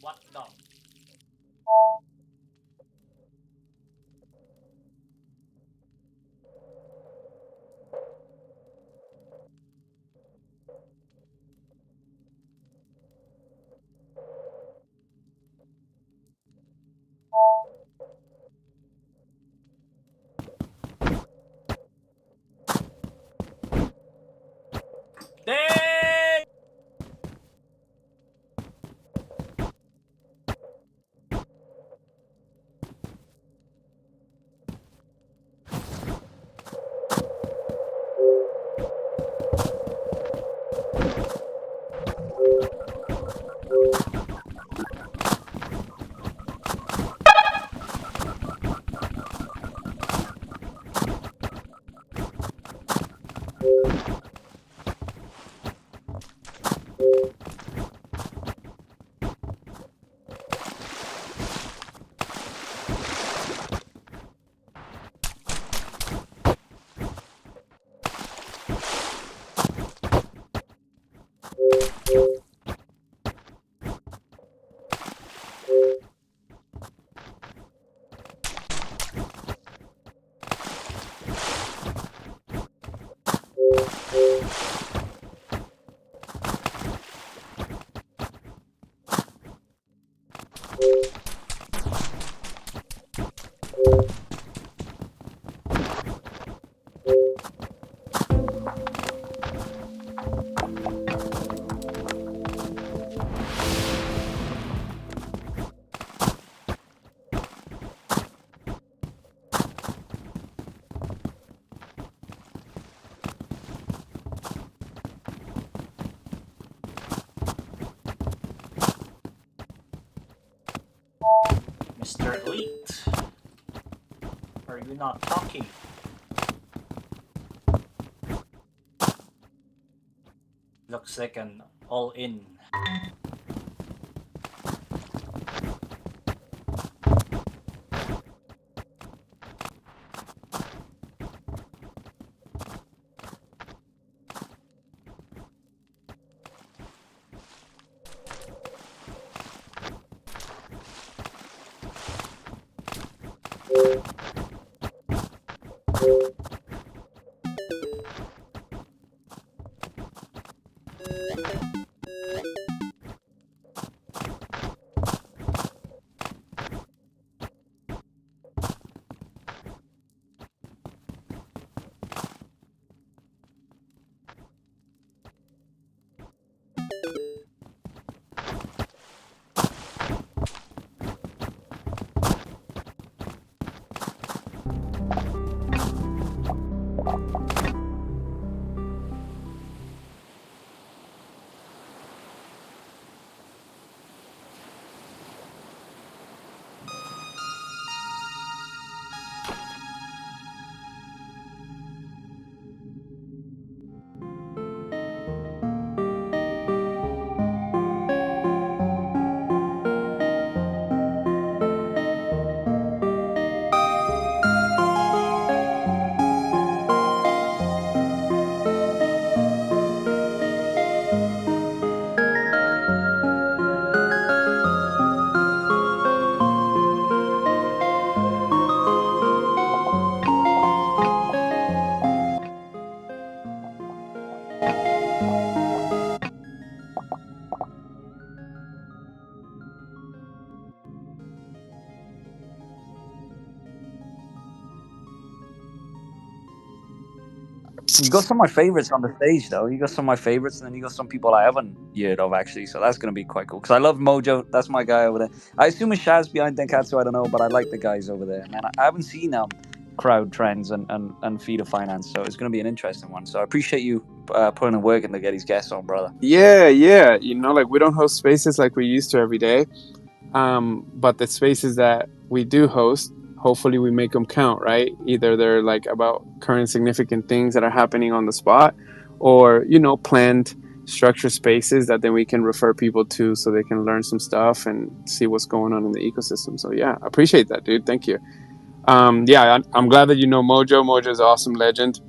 What the? Dang! Mr. Elite, are you not talking? Looks like an all-in. You got some of my favorites on the stage, though. You got some of my favorites, and then you got some people I haven't heard of, actually. So that's going to be quite cool. Because I love Mojo. That's my guy over there. I assume it's Shaz behind Denkatsu. I don't know, but I like the guys over there. Man, I haven't seen Crowd Trends and Feeder Finance. So it's going to be an interesting one. So I appreciate you putting in work in to get these guests on, brother. Yeah. You know, like we don't host spaces like we used to every day. But the spaces that we do host, hopefully we make them count, right? Either they're like about current significant things that are happening on the spot, or, you know, planned structured spaces that then we can refer people to so they can learn some stuff and see what's going on in the ecosystem. So yeah, I appreciate that, dude. Thank you. Yeah, I'm glad that you know Mojo. Mojo is an awesome legend.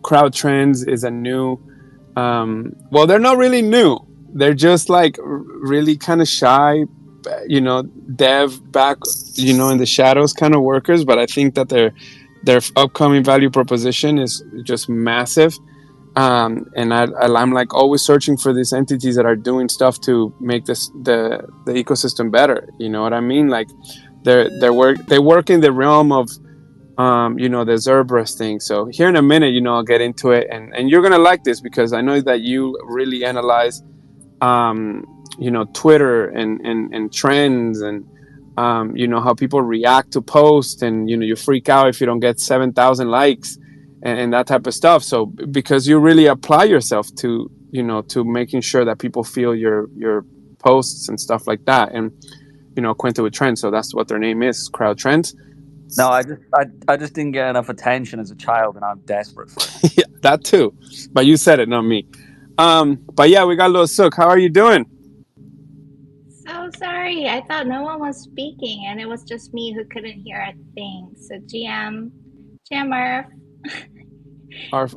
Crowd Trends is a new, well, they're not really new. They're just like really kind of shy, you know, dev back, you know, in the shadows kind of workers. But I think that their upcoming value proposition is just massive. And I'm like always searching for these entities that are doing stuff to make the ecosystem better. You know what I mean? Like they work in the realm of you know, the Zerberus thing. So here in a minute, you know, I'll get into it, and you're gonna like this because I know that you really analyze, you know, Twitter and trends and you know how people react to posts, and you know you freak out if you don't get 7,000 likes and that type of stuff. So because you really apply yourself to, you know, to making sure that people feel your posts and stuff like that, and you know, acquainted with trends. So that's what their name is, Crowd Trends. No, I just didn't get enough attention as a child, and I'm desperate for it. Yeah, that too. But you said it, not me. But yeah, we got Lil Sook. How are you doing? So sorry, I thought no one was speaking and it was just me who couldn't hear a thing. So GM Murph, Arf.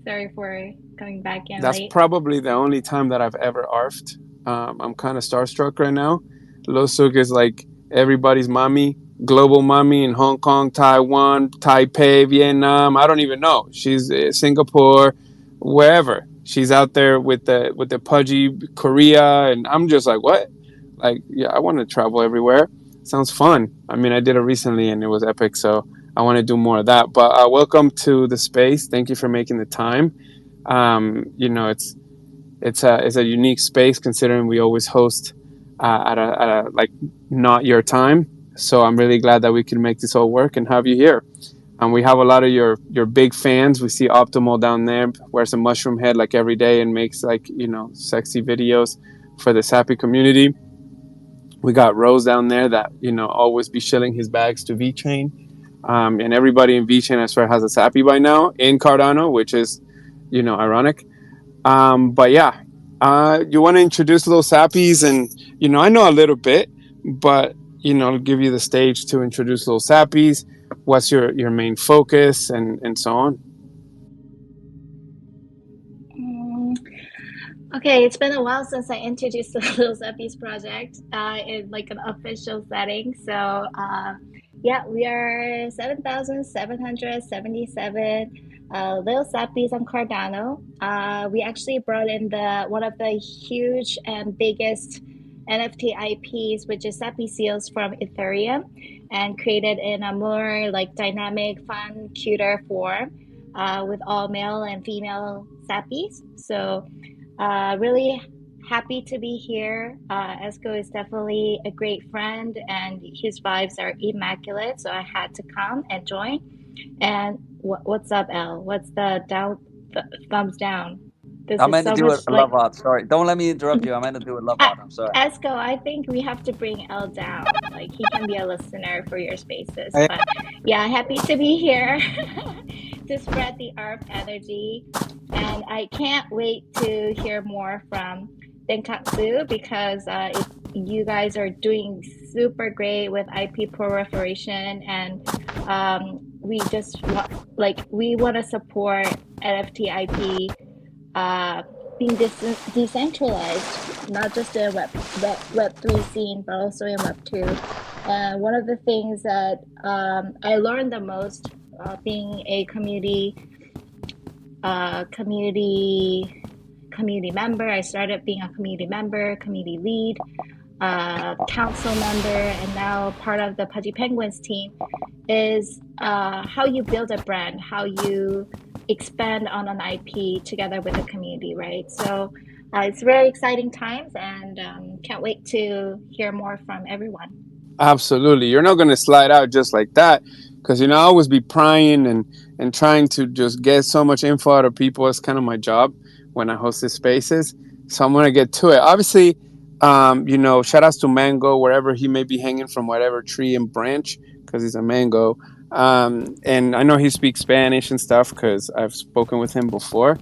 sorry for coming back in That's late. probably the only time that I've ever arfed. I'm kind of starstruck right now. Lil Sook is like everybody's mommy, global mommy in Hong Kong, Taiwan, Taipei, Vietnam. I don't even know. She's Singapore, wherever. She's out there with the pudgy Korea, and I'm just like, what? Like, yeah, I want to travel everywhere. Sounds fun. I mean, I did it recently and it was epic, so I want to do more of that. But welcome to the space. Thank you for making the time. You know, it's a unique space considering we always host at a like not your time. So I'm really glad that we can make this all work and have you here. And we have a lot of your big fans. We see Optimal down there, wears a mushroom head like every day and makes like, you know, sexy videos for the Sappy community. We got Rose down there that, you know, always be shilling his bags to VeChain. And everybody in VeChain, I swear, has a Sappy by now in Cardano, which is, you know, ironic. But yeah, you want to introduce Lil Sappies, and you know I know a little bit, but you know I'll give you the stage to introduce Lil Sappies. What's your main focus and so on? Okay, it's been a while since I introduced the Lil Sappy's project in like an official setting. So yeah, we are 7,777 Lil Sappies on Cardano. We actually brought in one of the huge and biggest NFT IPs, which is Sappy Seals from Ethereum, and created in a more like dynamic, fun, cuter form with all male and female Sappies. So really happy to be here. Esco is definitely a great friend and his vibes are immaculate. So I had to come and join. And what's up, El? What's the thumbs down? I meant to do a love art. Sorry, don't let me interrupt you. I meant to do a love art. I'm sorry. Esco, I think we have to bring El down. Like he can be a listener for your spaces. But yeah, happy to be here to spread the ARP energy. And I can't wait to hear more from Denkatsu because you guys are doing super great with IP proliferation, and we just we want to support NFT IP being decentralized, not just in Web3 scene, but also in Web2. And one of the things that I learned the most being a community member, I started being a community member, community lead. council member and now part of the Pudgy Penguins team, is how you build a brand, how you expand on an IP together with the community, right? So it's very exciting times, and can't wait to hear more from everyone. Absolutely. You're not going to slide out just like that, because, I always be prying and trying to just get so much info out of people. It's kind of my job when I host these spaces. So I'm going to get to it. Obviously, shout outs to Mango, wherever he may be hanging from whatever tree and branch, because he's a mango. And I know he speaks Spanish and stuff because I've spoken with him before.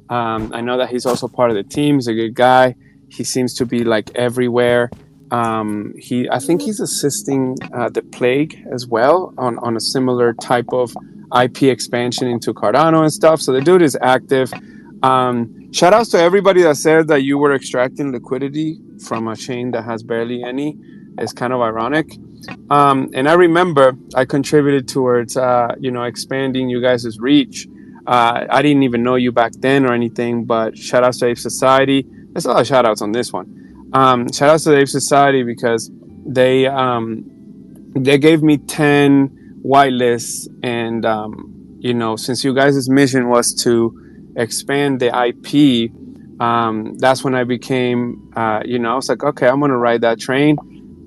I know that he's also part of the team. He's a good guy. He seems to be like everywhere. I think he's assisting the Plague as well on a similar type of IP expansion into Cardano and stuff. So the dude is active. Shout outs to everybody that said that you were extracting liquidity from a chain that has barely any. It's kind of ironic. And I remember I contributed towards, expanding you guys' reach. I didn't even know you back then or anything, but shout outs to Ape Society. There's a lot of shout outs on this one. Shout outs to the Ape Society because they gave me 10 whitelists, and since you guys' mission was to expand the IP, that's when I became I was like, okay, I'm gonna ride that train.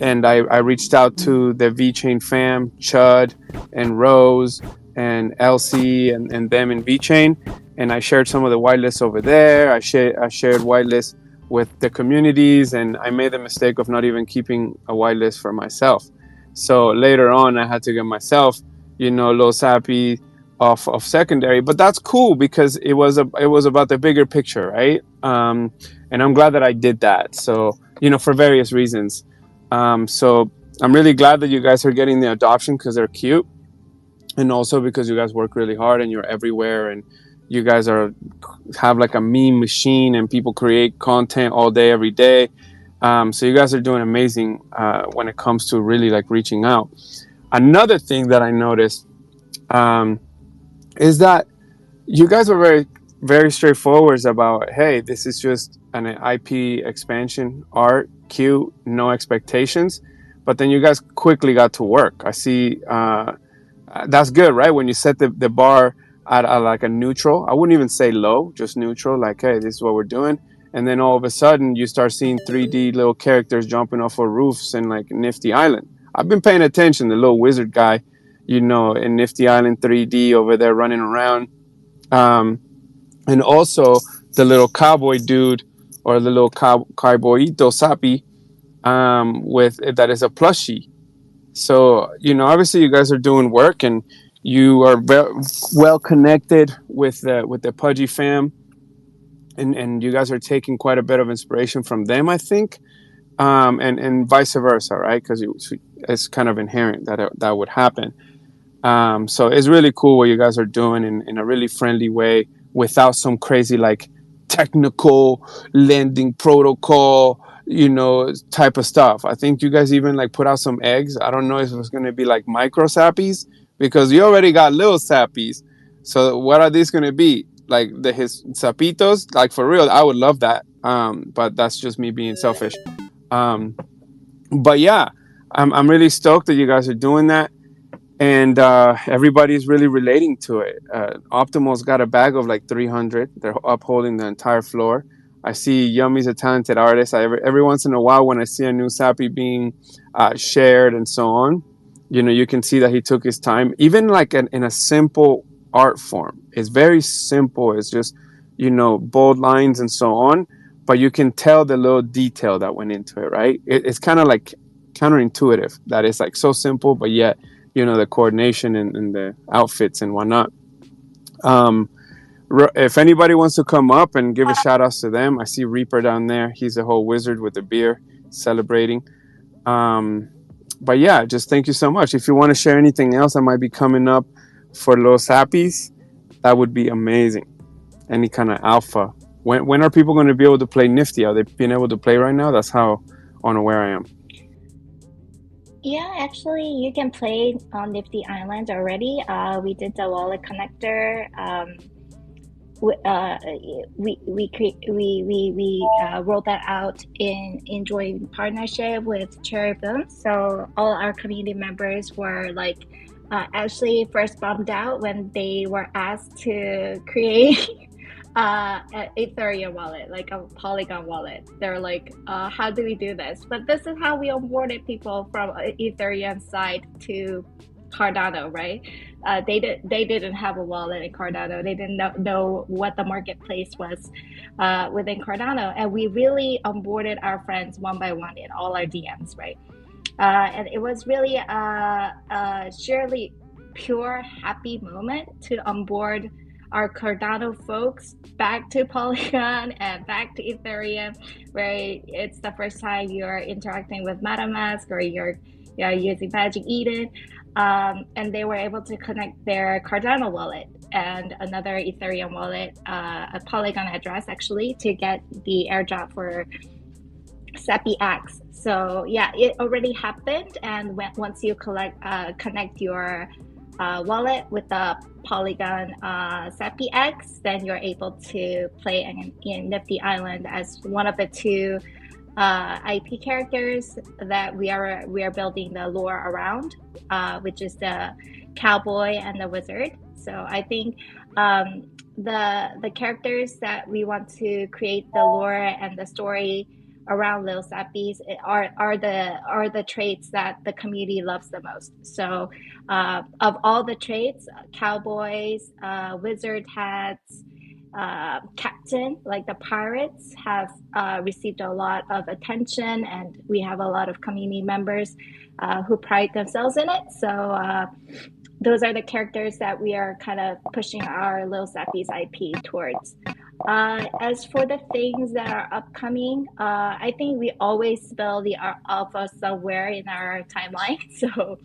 And I reached out to the VeChain fam, Chud and Rose and Elsie and them in VeChain, and I shared some of the whitelists over there. I shared whitelists with the communities, and I made the mistake of not even keeping a whitelist for myself. So later on, I had to get myself, Lil Sappy of secondary. But that's cool because it was about the bigger picture, right? And I'm glad that I did that. So for various reasons. So I'm really glad that you guys are getting the adoption because they're cute, and also because you guys work really hard and you're everywhere, and you guys have like a meme machine and people create content all day, every day. So you guys are doing amazing when it comes to really like reaching out. Another thing that I noticed is that you guys were very, very straightforward about, hey, this is just an IP expansion, art, cute, no expectations. But then you guys quickly got to work. I see that's good, right? When you set the bar at like a neutral, I wouldn't even say low, just neutral, like, hey, this is what we're doing. And then all of a sudden you start seeing 3D little characters jumping off of roofs in like Nifty Island. I've been paying attention, the little wizard guy, in Nifty Island 3D over there running around. And also the little cowboy dude, or the little cowboyito Sappy, with that is a plushie. So obviously you guys are doing work, and you are well connected with the Pudgy fam, and you guys are taking quite a bit of inspiration from them, I think, and vice versa, right? Because it's kind of inherent that would happen. So it's really cool what you guys are doing in a really friendly way, without some crazy like technical lending protocol, type of stuff. I think you guys even like put out some eggs. I don't know if it's going to be like micro sappies, because you already got Lil Sappies. So what are these going to be? Like his sapitos? Like for real, I would love that. But that's just me being selfish. But yeah, I'm really stoked that you guys are doing that. And everybody's really relating to it. Optimal's got a bag of like 300. They're upholding the entire floor. I see Yummy's a talented artist. Every once in a while, when I see a new Sappy being shared and so on, you can see that he took his time, even like in a simple art form. It's very simple. It's just, bold lines and so on. But you can tell the little detail that went into it, right? It's kind of like counterintuitive that it's like so simple, but yet, the coordination and the outfits and whatnot. If anybody wants to come up and give a shout out to them, I see Reaper down there. He's a whole wizard with the beer celebrating. But yeah, just thank you so much. If you want to share anything else that might be coming up for Lil Sappies, that would be amazing. Any kind of alpha. When are people going to be able to play Nifty? Are they being able to play right now? That's how unaware I am. Yeah, actually, you can play on Nifty Island already. We did the wallet connector. we rolled that out in joint partnership with Cherubim. So all our community members were like actually first bummed out when they were asked to create an Ethereum wallet, like a Polygon wallet. They're like, how do we do this? But this is how we onboarded people from Ethereum side to Cardano, right? They didn't have a wallet in Cardano. They didn't know what the marketplace was within Cardano, and we really onboarded our friends one by one in all our DMs, right? And it was really a surely pure happy moment to onboard our Cardano folks back to Polygon and back to Ethereum, where it's the first time you're interacting with MetaMask or you're using Magic Eden. And they were able to connect their Cardano wallet and another Ethereum wallet, a Polygon address actually, to get the airdrop for Sappy X. So yeah, it already happened, and once you connect your wallet with the Polygon Sappy X, then you're able to play in Nifty Island as one of the two IP characters that we are building the lore around, which is the cowboy and the wizard. So I think the characters that we want to create the lore and the story around Lil Sappy's are the traits that the community loves the most. So of all the traits, cowboys, wizard hats, captain, like the pirates, have received a lot of attention, and we have a lot of community members who pride themselves in it. So those are the characters that we are kind of pushing our Lil Sappy's IP towards. As for the things that are upcoming, I think we always spell the alpha somewhere in our timeline. So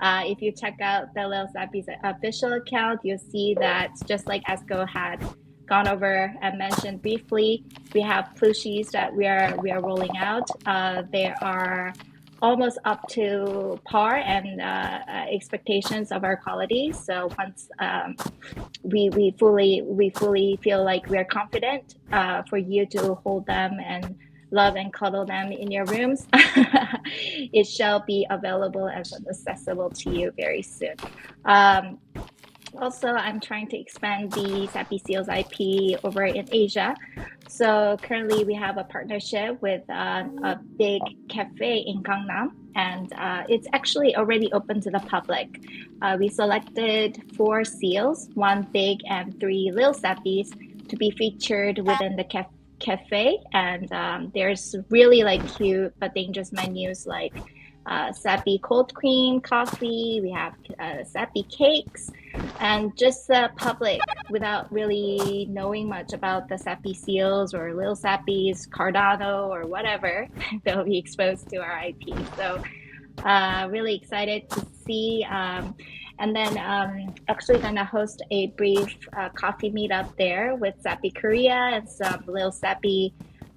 if you check out the Lil Sappy's official account, you'll see that just like Esco had gone over and mentioned briefly, we have plushies that we are rolling out. They are almost up to par and expectations of our quality. So once we fully feel like we are confident for you to hold them and love and cuddle them in your rooms, it shall be available and accessible to you very soon. Also, I'm trying to expand the Sappy Seals IP over in Asia. So currently we have a partnership with a big cafe in Gangnam, and it's actually already open to the public. We selected 4 seals, 1 big and 3 Lil Sappies, to be featured within the cafe. And there's really like cute but dangerous menus like Sappy cold cream coffee, we have Sappy cakes, and just the public, without really knowing much about the Sappy Seals or Lil Sappy's, Cardano or whatever, they'll be exposed to our IP. So really excited to see. And then actually gonna host a brief coffee meetup there with Sappy Korea and some Lil Sappy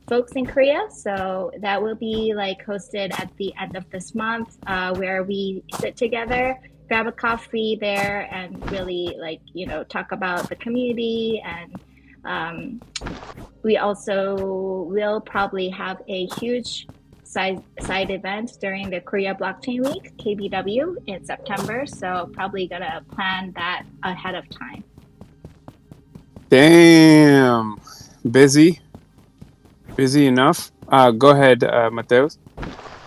folks in Korea. So that will be like hosted at the end of this month, where we sit together, grab a coffee there, and really like, you know, talk about the community. And we also will probably have a huge side event during the Korea Blockchain Week, KBW, in September. So probably gonna plan that ahead of time. Damn, busy enough. Go ahead, Mateus.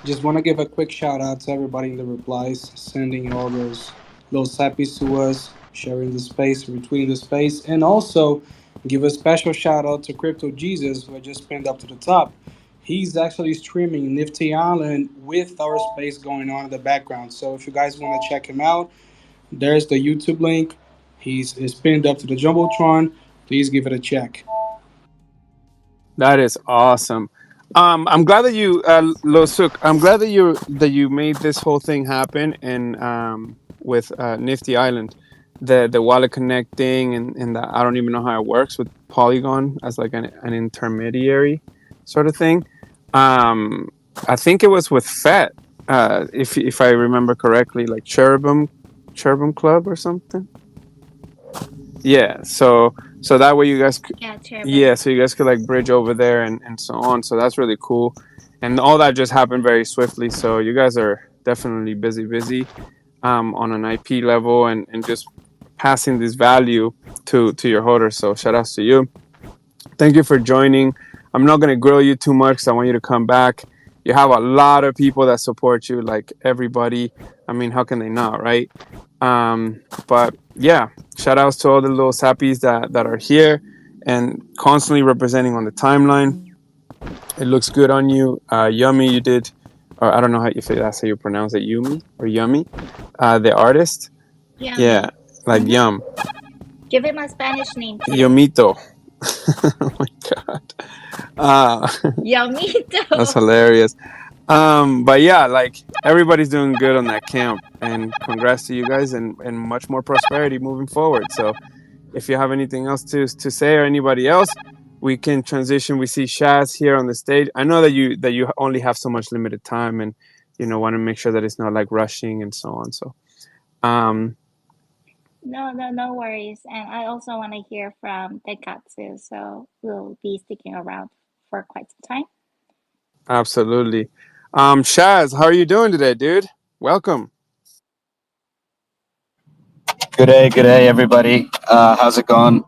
Just want to give a quick shout out to everybody in the replies, sending all those little sappies to us, sharing the space, retweeting the space, and also give a special shout out to CripToeJesus, who I just pinned up to the top. He's actually streaming Nifty Island with our space going on in the background. So if you guys want to check him out, there's the YouTube link. He's pinned up to the Jumbotron. Please give it a check. That is awesome. I'm glad that you, Losuk. I'm glad that you made this whole thing happen and with Nifty Island, the wallet connecting and I don't even know how it works with Polygon as like an intermediary sort of thing. I think it was with FET, if I remember correctly, like Cherubim Club or something. Yeah. So So that way you guys could, Yeah, Chairman. yeah, so you guys could like bridge over there and so on. So that's really cool. And all that just happened very swiftly. So you guys are definitely busy on an IP level and just passing this value to your holders. So shout outs to you. Thank you for joining. I'm not going to grill you too much because I want you to come back. You have a lot of people that support you, like everybody. I mean, how can they not, right? But yeah, shout outs to all the little sappies that are here and constantly representing on the timeline. It looks good on you. Yummy, you did, or I don't know how you say that's how you pronounce it, Yumi or Yummy, the artist. Yummy. Yeah, like yum. Give him a Spanish name too. Yomito. Oh my god. Yumito. That's hilarious. But yeah, like everybody's doing good on that camp, and congrats to you guys and much more prosperity moving forward. So if you have anything else to say or anybody else, we can transition. We see Shaz here on the stage. I know that you only have so much limited time and want to make sure that it's not like rushing and so on. So No worries. And I also want to hear from Dekatsu, so we'll be sticking around for quite some time. absolutely. Shaz, how are you doing today, dude? Welcome. Good day, everybody. How's it going?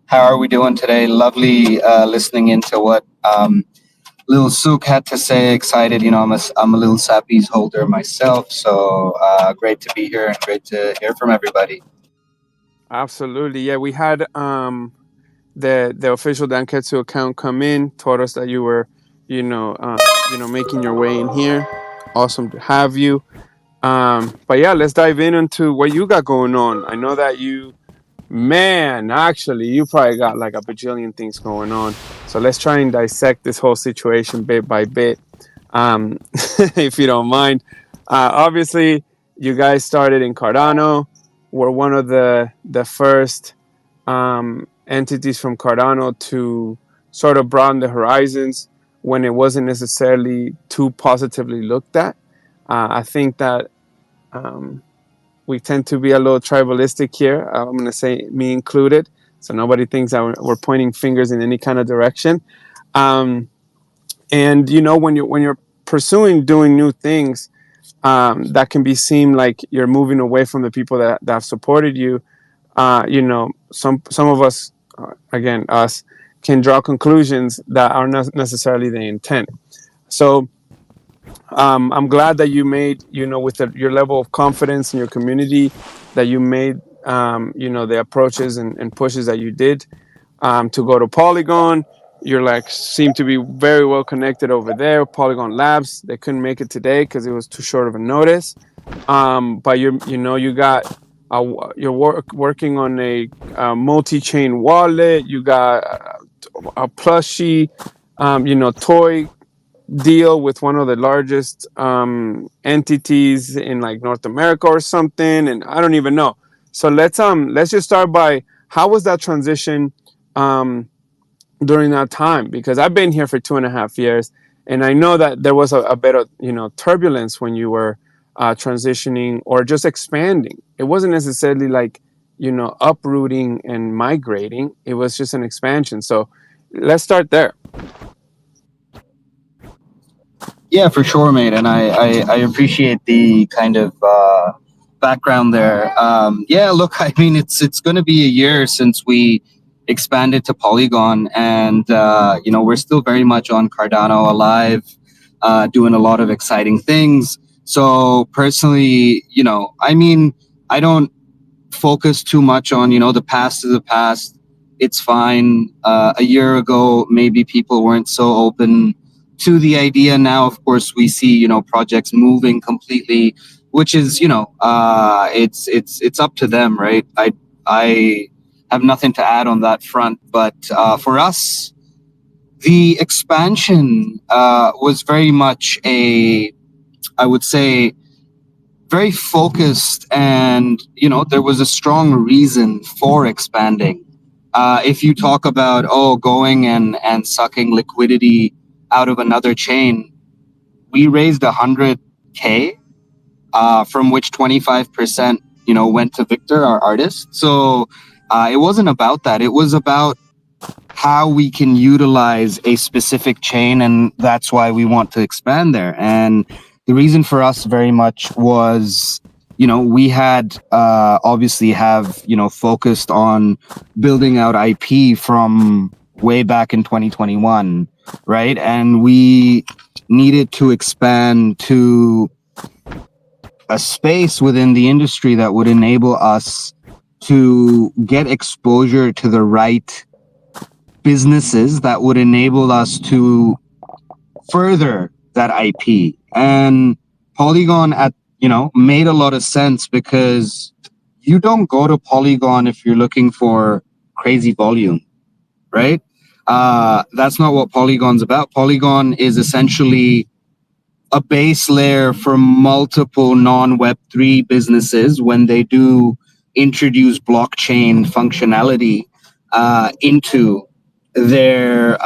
How are we doing today? Lovely listening into what Lil Sook had to say. Excited, I'm a Lil Sappy's holder myself, so great to be here and great to hear from everybody. Absolutely, yeah. We had the official Danketsu account come in, told us that you were, making your way in here. Awesome to have you. But yeah, let's dive into what you got going on. I know that you probably got like a bajillion things going on. So let's try and dissect this whole situation bit by bit, if you don't mind. Obviously, you guys started in Cardano. We're one of the first entities from Cardano to sort of broaden the horizons when it wasn't necessarily too positively looked at. I think that we tend to be a little tribalistic here. I'm going to say me included, so nobody thinks that we're pointing fingers in any kind of direction. And when you're pursuing doing new things, that can seem like you're moving away from the people that have supported you. Some of us, again us, can draw conclusions that are not necessarily the intent. So I'm glad that you made, with your level of confidence in your community, that you made, the approaches and pushes that you did to go to Polygon. You're seem to be very well connected over there. Polygon Labs, they couldn't make it today because it was too short of a notice. But you're working on a multi-chain wallet. You got a plushie, toy deal with one of the largest entities in like North America or something, and I don't even know. So let's just start by, how was that transition during that time? Because I've been here for 2.5 years, and I know that there was a bit of turbulence when you were transitioning or just expanding. It wasn't necessarily like uprooting and migrating. It was just an expansion. So let's start there. Yeah, for sure, mate. And I appreciate the kind of background there. Yeah, look, I mean, it's going to be a year since we expanded to Polygon, and we're still very much on Cardano alive, doing a lot of exciting things. So personally, I mean, I don't focus too much on the past is the past. It's fine. A year ago, maybe people weren't so open to the idea. Now, of course, we see projects moving completely, which is it's up to them, right? I have nothing to add on that front, but for us, the expansion was very much I would say, very focused, and there was a strong reason for expanding. If you talk about going and sucking liquidity out of another chain, we raised 100K, from which 25% went to Victor, our artist. So It wasn't about that. It was about how we can utilize a specific chain, and that's why we want to expand there. And the reason for us very much was, we had obviously have, focused on building out IP from way back in 2021, right? And we needed to expand to a space within the industry that would enable us to get exposure to the right businesses that would enable us to further that IP. And Polygon made a lot of sense, because you don't go to Polygon if you're looking for crazy volume, right? That's not what Polygon's about. Polygon is essentially a base layer for multiple non-Web3 businesses when they do introduce blockchain functionality into their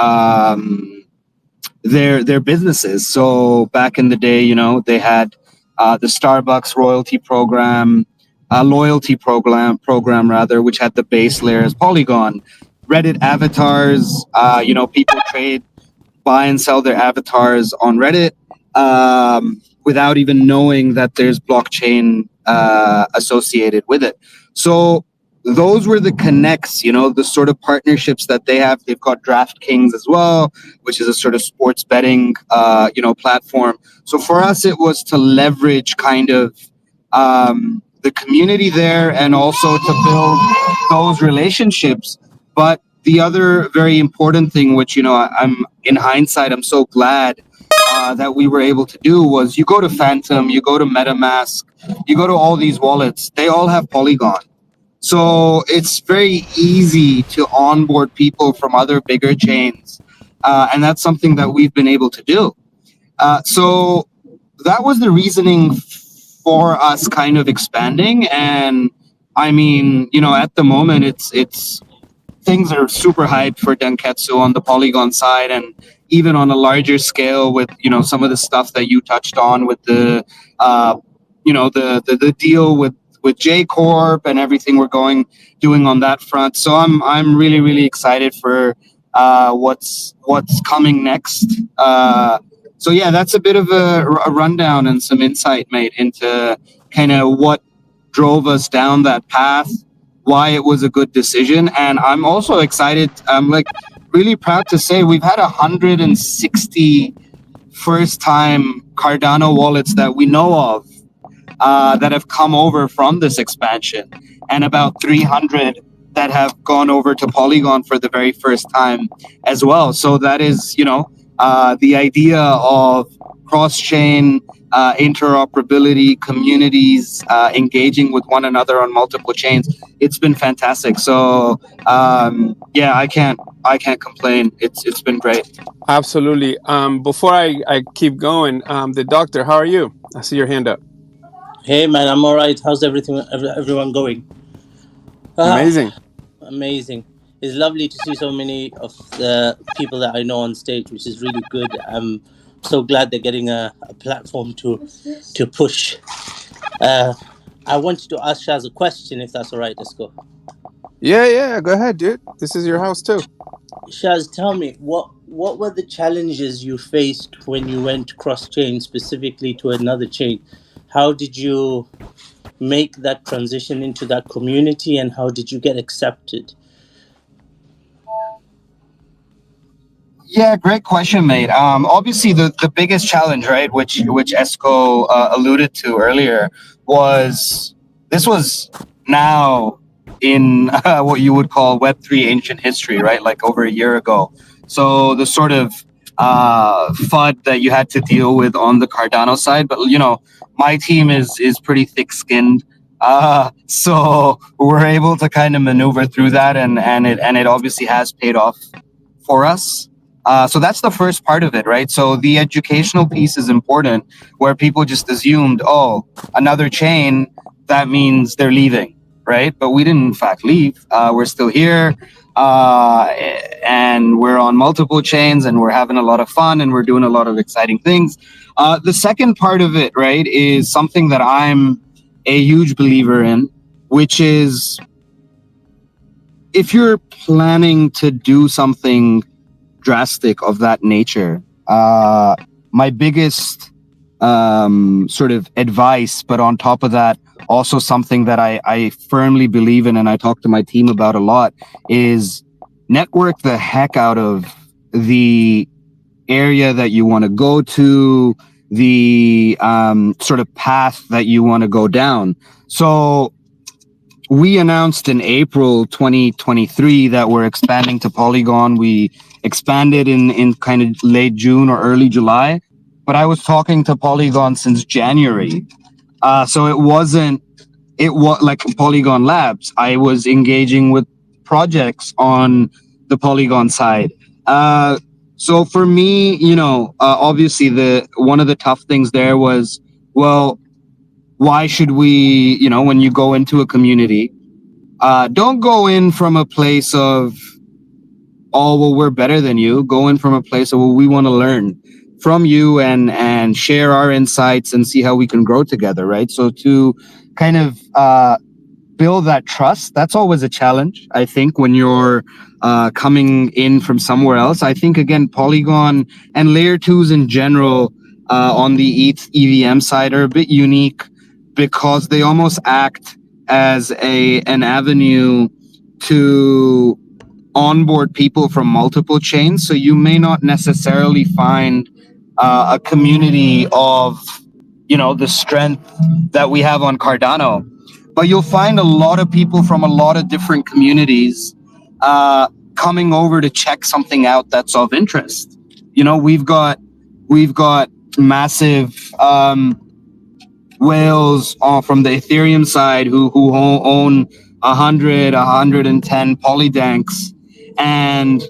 businesses. So back in the day, they had the Starbucks loyalty program, which had the base layer as Polygon. Reddit avatars, people buy and sell their avatars on Reddit without even knowing that there's blockchain associated with it. So those were the connects, the sort of partnerships that they have. They've got DraftKings as well, which is a sort of sports betting, platform. So for us, it was to leverage kind of the community there, and also to build those relationships. But the other very important thing, which, I'm in hindsight, I'm so glad that we were able to do, was you go to Phantom, you go to MetaMask, you go to all these wallets, they all have Polygon. So it's very easy to onboard people from other bigger chains. And that's something that we've been able to do. So that was the reasoning for us kind of expanding. And I mean, at the moment, it's things are super hyped for Denketsu on the Polygon side, and even on a larger scale with, some of the stuff that you touched on with the, the deal with J Corp and everything we're doing on that front. So I'm really, really excited for what's coming next. So yeah, that's a bit of a rundown and some insight, mate, into kind of what drove us down that path, why it was a good decision. And I'm also excited. I'm really proud to say we've had 160 first-time Cardano wallets that we know of that have come over from this expansion, and about 300 that have gone over to Polygon for the very first time as well. So that is, the idea of cross-chain interoperability, communities engaging with one another on multiple chains. It's been fantastic. So yeah, I can't complain. It's been great. Absolutely. Before I keep going, the doctor, how are you? I see your hand up. Hey man, I'm all right. How's everyone going? Amazing. Amazing. It's lovely to see so many of the people that I know on stage, which is really good. I'm so glad they're getting a platform to push. I wanted to ask Shaz a question, if that's all right. Let's go. Yeah. Go ahead, dude. This is your house too. Shaz, tell me, what were the challenges you faced when you went cross-chain, specifically to another chain? How did you make that transition into that community, and how did you get accepted? Yeah, great question, mate. Obviously, the biggest challenge, right, which Esco alluded to earlier, was now in what you would call Web3 ancient history, right? Like over a year ago. So the sort of FUD that you had to deal with on the Cardano side, but my team is pretty thick-skinned, so we're able to kind of maneuver through that, and it obviously has paid off for us. So that's the first part of it, right? So the educational piece is important, where people just assumed, oh, another chain, that means they're leaving, right? But we didn't in fact leave. We're still here, and we're on multiple chains, and we're having a lot of fun, and we're doing a lot of exciting things. The second part of it, right, is something that I'm a huge believer in, which is if you're planning to do something drastic of that nature, my biggest sort of advice, but on top of that, also something that I firmly believe in and I talk to my team about a lot, is network the heck out of the area that you want to go to, the sort of path that you want to go down. So we announced in April 2023 that we're expanding to Polygon. We expanded in kind of late June or early July, but I was talking to Polygon since January. So it was like Polygon Labs. I was engaging with projects on the Polygon side. So for me, obviously one of the tough things there was, well, why should we, when you go into a community, don't go in from a place of, oh, well, we're better than you. Go in from a place of, well, we want to learn from you and share our insights and see how we can grow together, right? So to kind of build that trust, that's always a challenge, I think, when you're coming in from somewhere else. I think, again, Polygon and layer twos in general on the ETH EVM side are a bit unique because they almost act as an avenue to onboard people from multiple chains. So you may not necessarily find a community of, the strength that we have on Cardano, but you'll find a lot of people from a lot of different communities coming over to check something out that's of interest. We've got massive whales from the Ethereum side who own 110 polydanks, and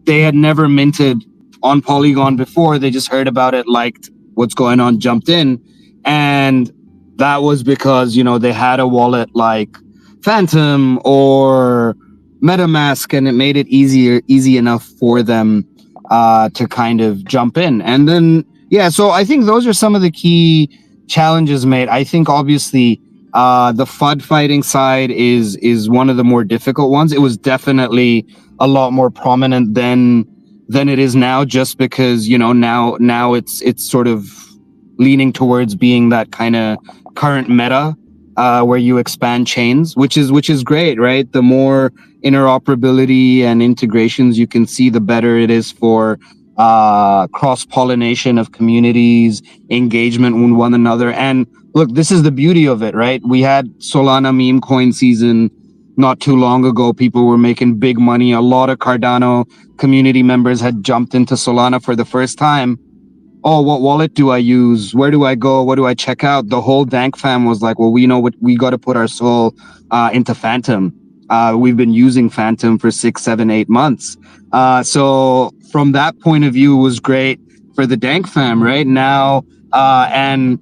they had never minted on Polygon before. They just heard about it, liked what's going on, jumped in, and that was because they had a wallet like Phantom or MetaMask, and it made it easy enough for them to kind of jump in. And then so I think those are some of the key challenges, mate. I think obviously the FUD fighting side is one of the more difficult ones. It was definitely a lot more prominent than it is now, just because now it's sort of leaning towards being that kind of current meta where you expand chains, which is great, right? The more interoperability and integrations you can see, the better it is for cross-pollination of communities, engagement with one another. And look, this is the beauty of it, right? We had Solana meme coin season not too long ago. People were making big money. A lot of Cardano community members had jumped into Solana for the first time. Oh, what wallet do I use? Where do I go? What do I check out? The whole Dank fam was like, well, we know what we got to put our soul into Phantom. We've been using Phantom for 6, 7, 8 months. So from that point of view, it was great for the Dank fam right now. And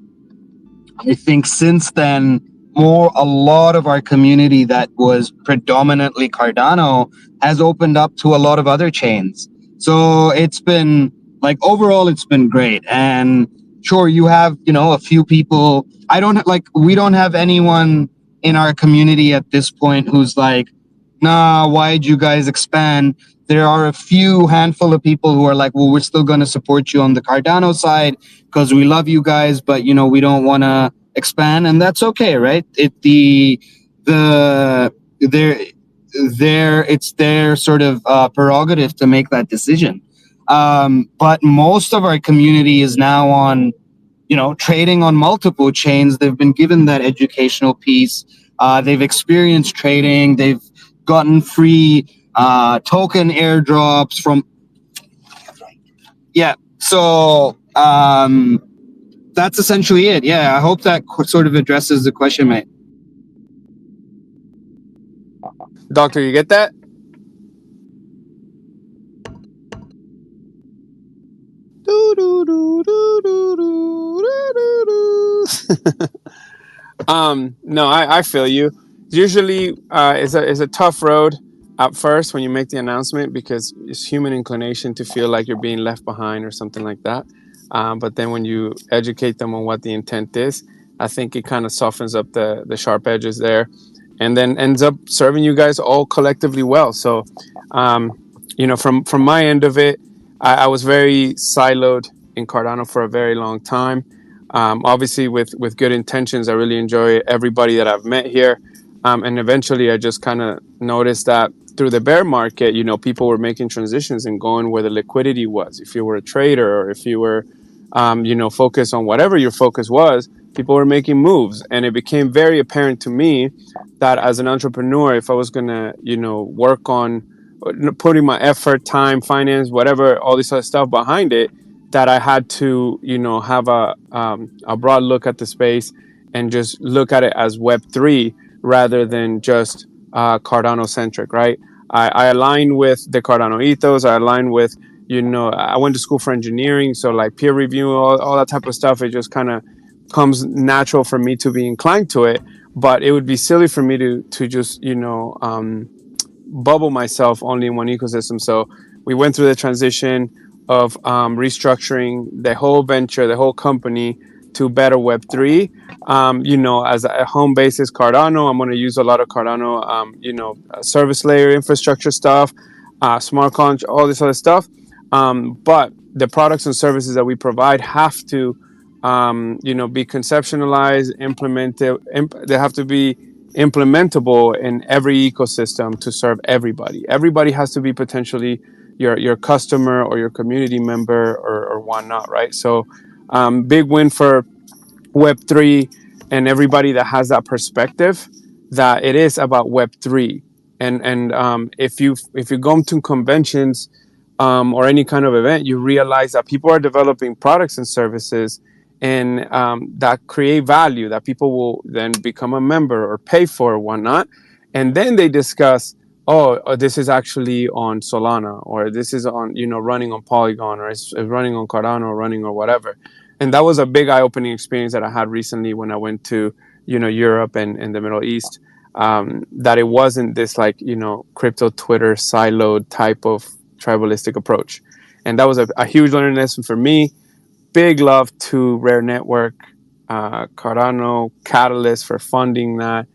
I think since then, a lot of our community that was predominantly Cardano has opened up to a lot of other chains. So it's been overall, it's been great. And sure, you have, a few people. We don't have anyone in our community at this point who's like, nah, why'd you guys expand? There are a handful of people who are like, well, we're still going to support you on the Cardano side because we love you guys, but we don't want to expand, and that's okay, right? It's their sort of prerogative to make that decision. But most of our community is now on, trading on multiple chains. They've been given that educational piece. They've experienced trading. They've gotten free token airdrops from. Yeah. So that's essentially it. Yeah. I hope that sort of addresses the question, mate. Doctor, you get that? No, I feel you. Usually it's a tough road at first when you make the announcement, because it's human inclination to feel like you're being left behind or something like that. But then when you educate them on what the intent is, I think it kind of softens up the sharp edges there. and then ends up serving you guys all collectively well. So, from my end of it, I was very siloed in Cardano for a very long time. Obviously, with good intentions, I really enjoy everybody that I've met here. And eventually, I just kind of noticed that through the bear market, people were making transitions and going where the liquidity was. If you were a trader, or if you were, focused on whatever your focus was, people were making moves. And it became very apparent to me that as an entrepreneur, if I was going to, work on putting my effort, time, finance, whatever, all this other stuff behind it, that I had to, have a broad look at the space and just look at it as Web3 rather than just Cardano centric, right? I align with the Cardano ethos. I align with, I went to school for engineering, so like peer review, all that type of stuff. It just kind of comes natural for me to be inclined to it. But it would be silly for me to just, bubble myself only in one ecosystem. So we went through the transition of restructuring the whole venture, the whole company to better Web3. As a home basis Cardano, I'm going to use a lot of Cardano, service layer infrastructure stuff, smart contract, all this other stuff. But the products and services that we provide have to, be conceptualized, implemented. They have to be implementable in every ecosystem to serve everybody. Everybody has to be potentially your customer or your community member or whatnot, right? So big win for Web3 and everybody that has that perspective that it is about Web3. And if you go to conventions or any kind of event, you realize that people are developing products and services and that create value that people will then become a member or pay for or whatnot. And then they discuss, this is actually on Solana, or this is on, running on Polygon, or it's running on Cardano, or running or whatever. And that was a big eye-opening experience that I had recently when I went to, Europe and the Middle East, that it wasn't this crypto Twitter siloed type of tribalistic approach. And that was a huge learning lesson for me. Big love to Rare Network, Cardano, Catalyst for funding that.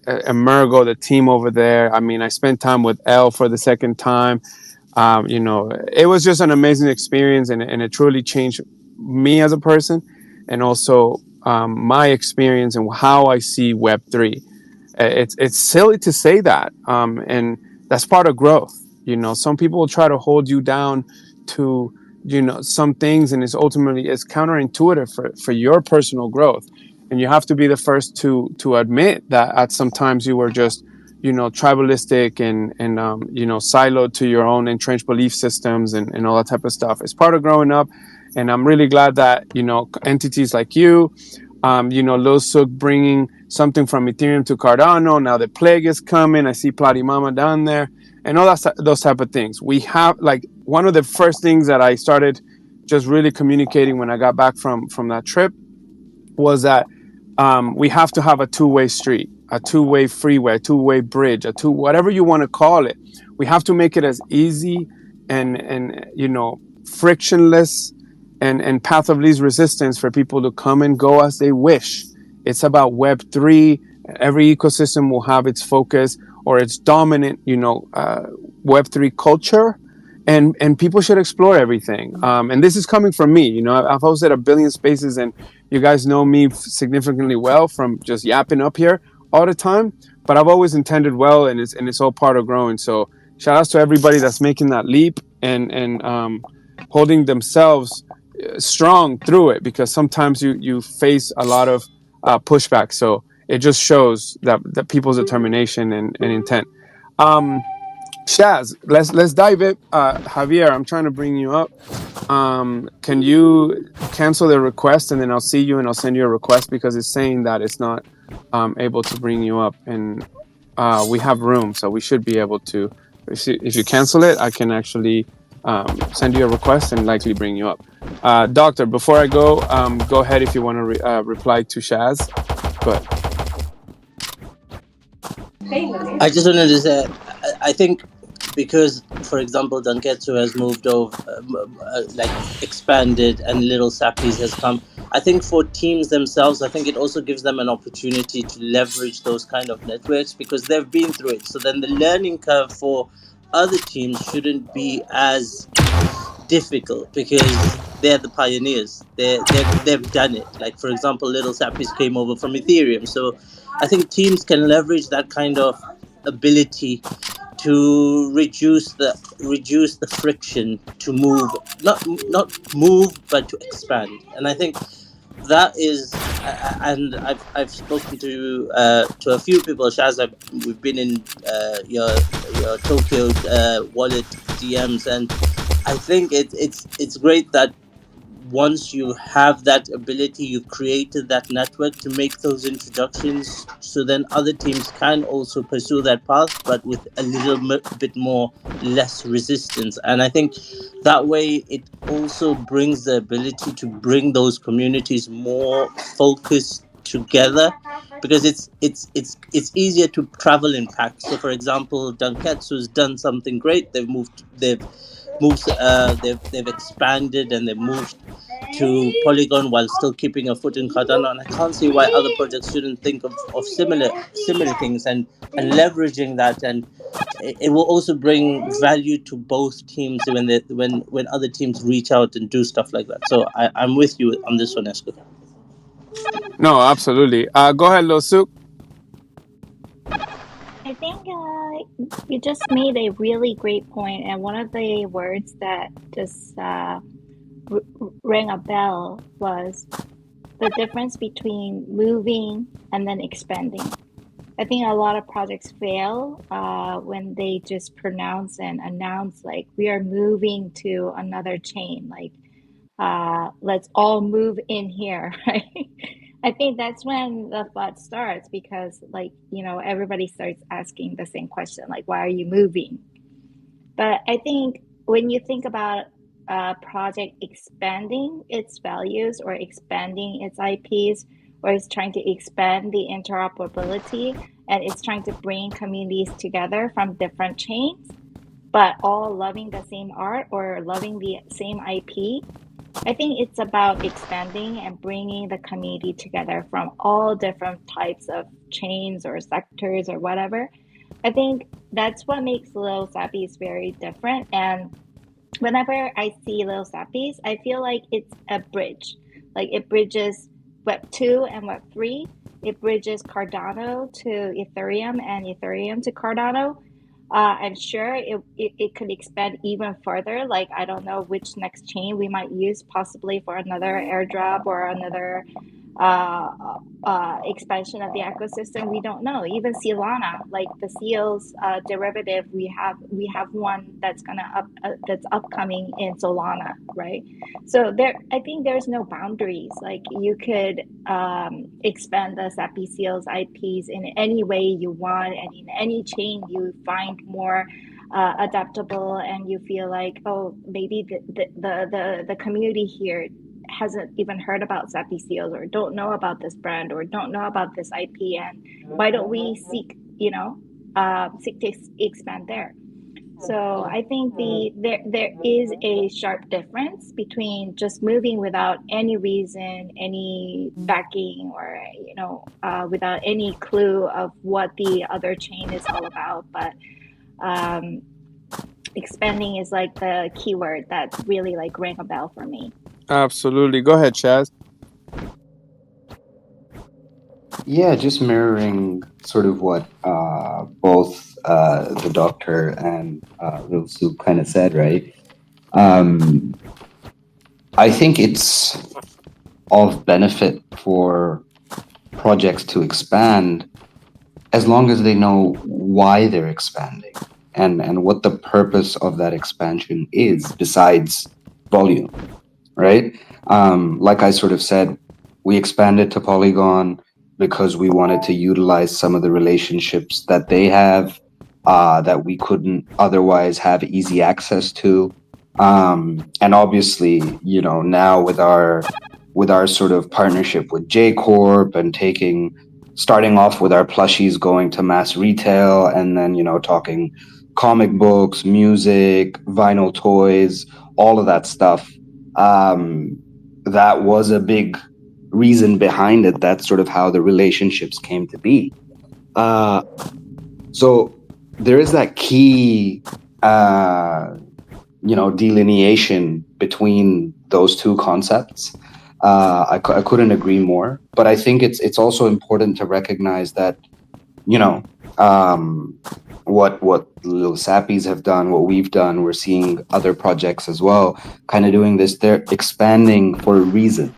Emergo, the team over there. I mean, I spent time with L for the second time. It was just an amazing experience, and it truly changed me as a person, and also my experience and how I see Web3. It's silly to say that, and that's part of growth. Some people will try to hold you down to some things, and it's counterintuitive for your personal growth. And you have to be the first to admit that at sometimes you were just tribalistic and siloed to your own entrenched belief systems and all that type of stuff. It's part of growing up, and I'm really glad that entities like you, Lil Sook bringing something from Ethereum to Cardano. Now the plague is coming. I see Platimama down there, and all those type of things. We have one of the first things that I started just really communicating when I got back from that trip was that we have to have a two-way street, a two-way freeway, a two-way bridge, whatever you want to call it. We have to make it as easy and frictionless and path of least resistance for people to come and go as they wish. It's about Web3. Every ecosystem will have its focus or its dominant, Web3 culture, and people should explore everything. And this is coming from me. I've hosted 1 billion spaces, and you guys know me significantly well from just yapping up here all the time. But I've always intended well, and it's all part of growing. So shout outs to everybody that's making that leap and holding themselves strong through it, because sometimes you face a lot of pushback. So it just shows that people's determination and intent. Shaz, let's dive in. Javier, I'm trying to bring you up. Can you cancel the request, and then I'll see you and I'll send you a request, because it's saying that it's not able to bring you up, and we have room, so we should be able to. If you cancel it, I can actually send you a request and likely bring you up. Doctor, before I go ahead if you want to reply to Shaz. Go ahead. I just wanted to say, I think because, for example, Danketsu has moved over, expanded, and Lil Sappy's has come, I think for teams themselves, I think it also gives them an opportunity to leverage those kind of networks because they've been through it. So then the learning curve for other teams shouldn't be as difficult because they're the pioneers. They've done it. Like for example, Little Sappies came over from Ethereum. So I think teams can leverage that kind of ability to reduce the friction to move, not move but to expand. And I think that is and I've spoken to a few people. Shaz, we've been in your Tokyo wallet DMs, and I think it's great that once you have that ability, you created that network to make those introductions, so then other teams can also pursue that path, but with a little bit more less resistance. And I think that way it also brings the ability to bring those communities more focused together, because it's easier to travel in packs. So for example, Dunketsu's done something great. They've expanded and they've moved to Polygon while still keeping a foot in Cardano, and I can't see why other projects shouldn't think of similar things and leveraging that. And it will also bring value to both teams when other teams reach out and do stuff like that. So I'm with you on this one, Esco. No, absolutely. Go ahead, Lil Soup. I think you just made a really great point, and one of the words that just rang a bell was the difference between moving and then expanding. I think a lot of projects fail when they just pronounce and announce like we are moving to another chain, like let's all move in here, right? I think that's when the FUD starts because, like, you know, everybody starts asking the same question, like, why are you moving? But I think when you think about a project expanding its values or expanding its IPs, or it's trying to expand the interoperability and it's trying to bring communities together from different chains, but all loving the same art or loving the same IP, I think it's about expanding and bringing the community together from all different types of chains or sectors or whatever. I think that's what makes Lil Sappies very different. And whenever I see Lil Sappies, I feel like it's a bridge. Like it bridges Web 2 and Web 3. It bridges Cardano to Ethereum and Ethereum to Cardano. I'm sure it could expand even further. Like, I don't know which next chain we might use, possibly for another airdrop or another expansion of the ecosystem. We don't know. Even Solana, like the Seals derivative, we have one that's that's upcoming in Solana, right? So I think there's no boundaries. Like you could expand the Sappy Seals IPs in any way you want, and in any chain you find more adaptable, and you feel like, oh, maybe the community here hasn't even heard about Sappy Seals or don't know about this brand or don't know about this IP, and why don't we seek to expand there? So I think there is a sharp difference between just moving without any reason, any backing, or without any clue of what the other chain is all about. But expanding is like the keyword that really like rang a bell for me. Absolutely. Go ahead, Chaz. Yeah, just mirroring sort of what both the doctor and Lil Soup kind of said, right? I think it's of benefit for projects to expand as long as they know why they're expanding and what the purpose of that expansion is besides volume, right? Like I sort of said, we expanded to Polygon because we wanted to utilize some of the relationships that they have that we couldn't otherwise have easy access to. And obviously, now with our sort of partnership with J Corp and starting off with our plushies going to mass retail, and then, talking comic books, music, vinyl toys, all of that stuff. That was a big reason behind it. That's sort of how the relationships came to be. So there is that key, delineation between those two concepts. I couldn't agree more. But I think it's also important to recognize that, what Lil Sappies have done, what we've done, we're seeing other projects as well, kind of doing this. They're expanding for a reason,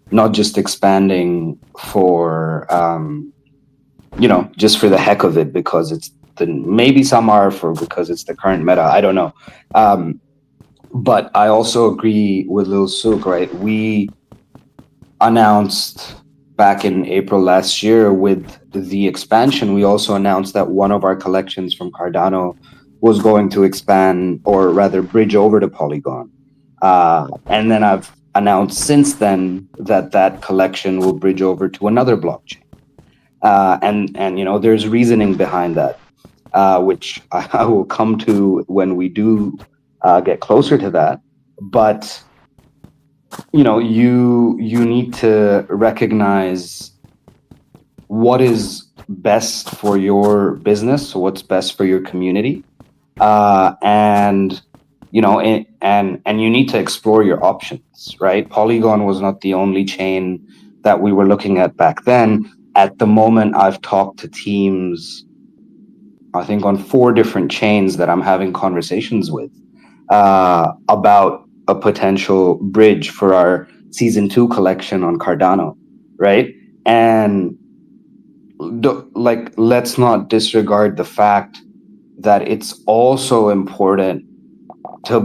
not just expanding for, just for the heck of it, because it's maybe some are because it's the current meta. I don't know. But I also agree with Lil Sook, right? We announced back in April last year with the expansion, we also announced that one of our collections from Cardano was going to expand, or rather bridge over to Polygon. And then I've announced since then that collection will bridge over to another blockchain. And there's reasoning behind that, which I will come to when we do get closer to that. But you need to recognize what is best for your business, what's best for your community, and you need to explore your options, right? Polygon was not the only chain that we were looking at back then. At the moment, I've talked to teams, I think, on 4 different chains that I'm having conversations with about a potential bridge for our season 2 collection on Cardano, right? And let's not disregard the fact that it's also important to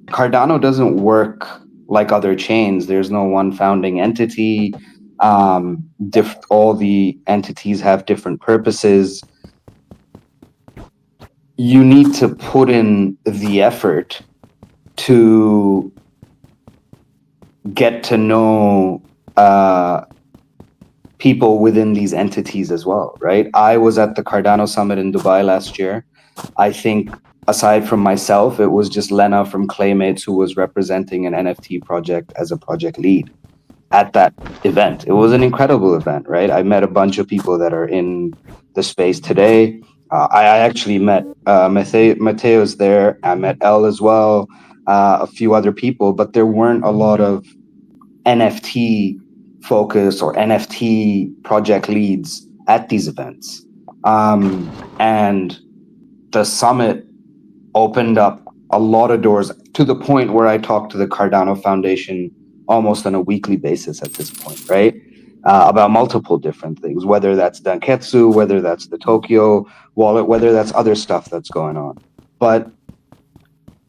Cardano doesn't work like other chains. There's no one founding entity. All the entities have different purposes. You need to put in the effort to get to know people within these entities as well, right? I was at the Cardano Summit in Dubai last year. I think aside from myself, it was just Lena from Claymates who was representing an NFT project as a project lead at that event. It was an incredible event, right? I met a bunch of people that are in the space today. I actually met Mateo's there. I met Elle as well, a few other people, but there weren't a lot of NFT focus or NFT project leads at these events. And the summit opened up a lot of doors to the point where I talk to the Cardano Foundation almost on a weekly basis at this point, right? About multiple different things, whether that's Danketsu, whether that's the Tokyo wallet, whether that's other stuff that's going on. But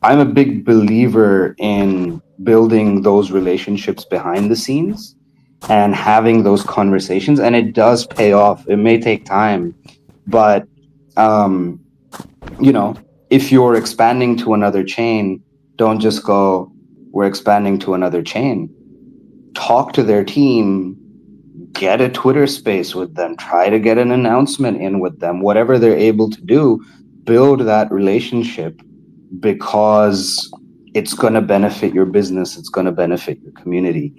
I'm a big believer in building those relationships behind the scenes and having those conversations, and it does pay off. It may take time, but if you're expanding to another chain, don't just go, we're expanding to another chain. Talk to their team, get a Twitter space with them, try to get an announcement in with them, whatever they're able to do, build that relationship, because it's going to benefit your business, it's going to benefit your community.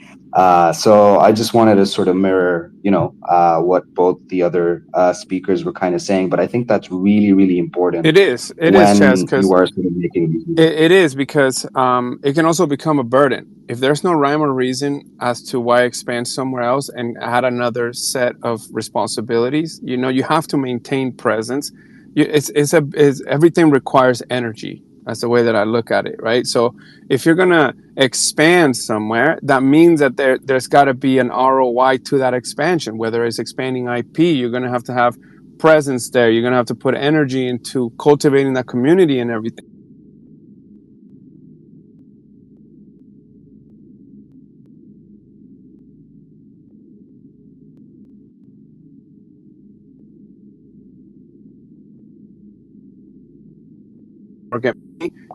So I just wanted to sort of mirror, what both the other speakers were kind of saying, but I think that's really, really important. It is, Chaz, because you are sort of making these. It is, because it can also become a burden if there's no rhyme or reason as to why expand somewhere else and add another set of responsibilities. You have to maintain presence. Everything requires energy. That's the way that I look at it, right? So if you're gonna expand somewhere, that means that there's got to be an ROI to that expansion. Whether it's expanding IP, you're gonna have to have presence there. You're gonna have to put energy into cultivating that community and everything.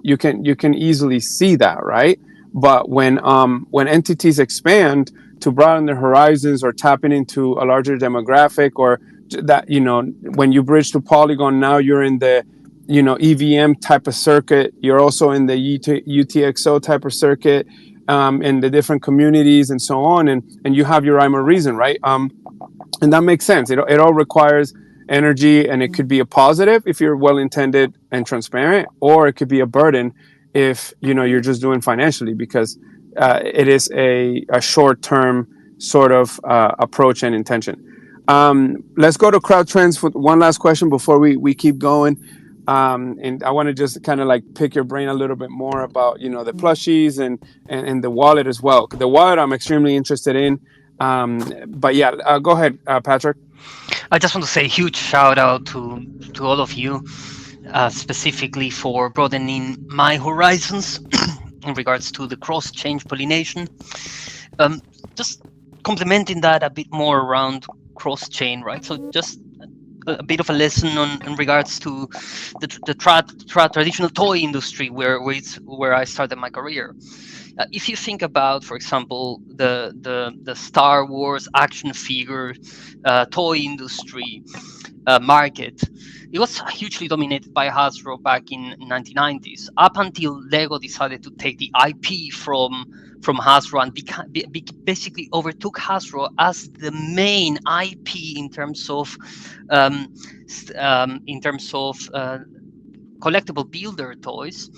You can easily see that, right? But when entities expand to broaden their horizons or tapping into a larger demographic, or that, when you bridge to Polygon, now you're in the EVM type of circuit, you're also in the UTXO type of circuit, and the different communities and so on, and you have your rhyme or reason, right? And that makes sense. It all requires energy, and it could be a positive if you're well-intended and transparent, or it could be a burden if you're just doing financially, because it is a short-term sort of approach and intention. Let's go to crowd trends for one last question before we keep going. And I want to just kind of like pick your brain a little bit more about the plushies and the wallet as well. The wallet I'm extremely interested in. But yeah, go ahead, Patrick. I just want to say a huge shout out to all of you, specifically for broadening my horizons in regards to the cross-chain pollination. Just complementing that a bit more around cross-chain, right? So just a bit of a lesson in regards to the traditional toy industry, where I started my career. If you think about, for example, the Star Wars action figure toy industry market, it was hugely dominated by Hasbro back in 1990s, up until Lego decided to take the IP from Hasbro and basically overtook Hasbro as the main IP in terms of collectible builder toys,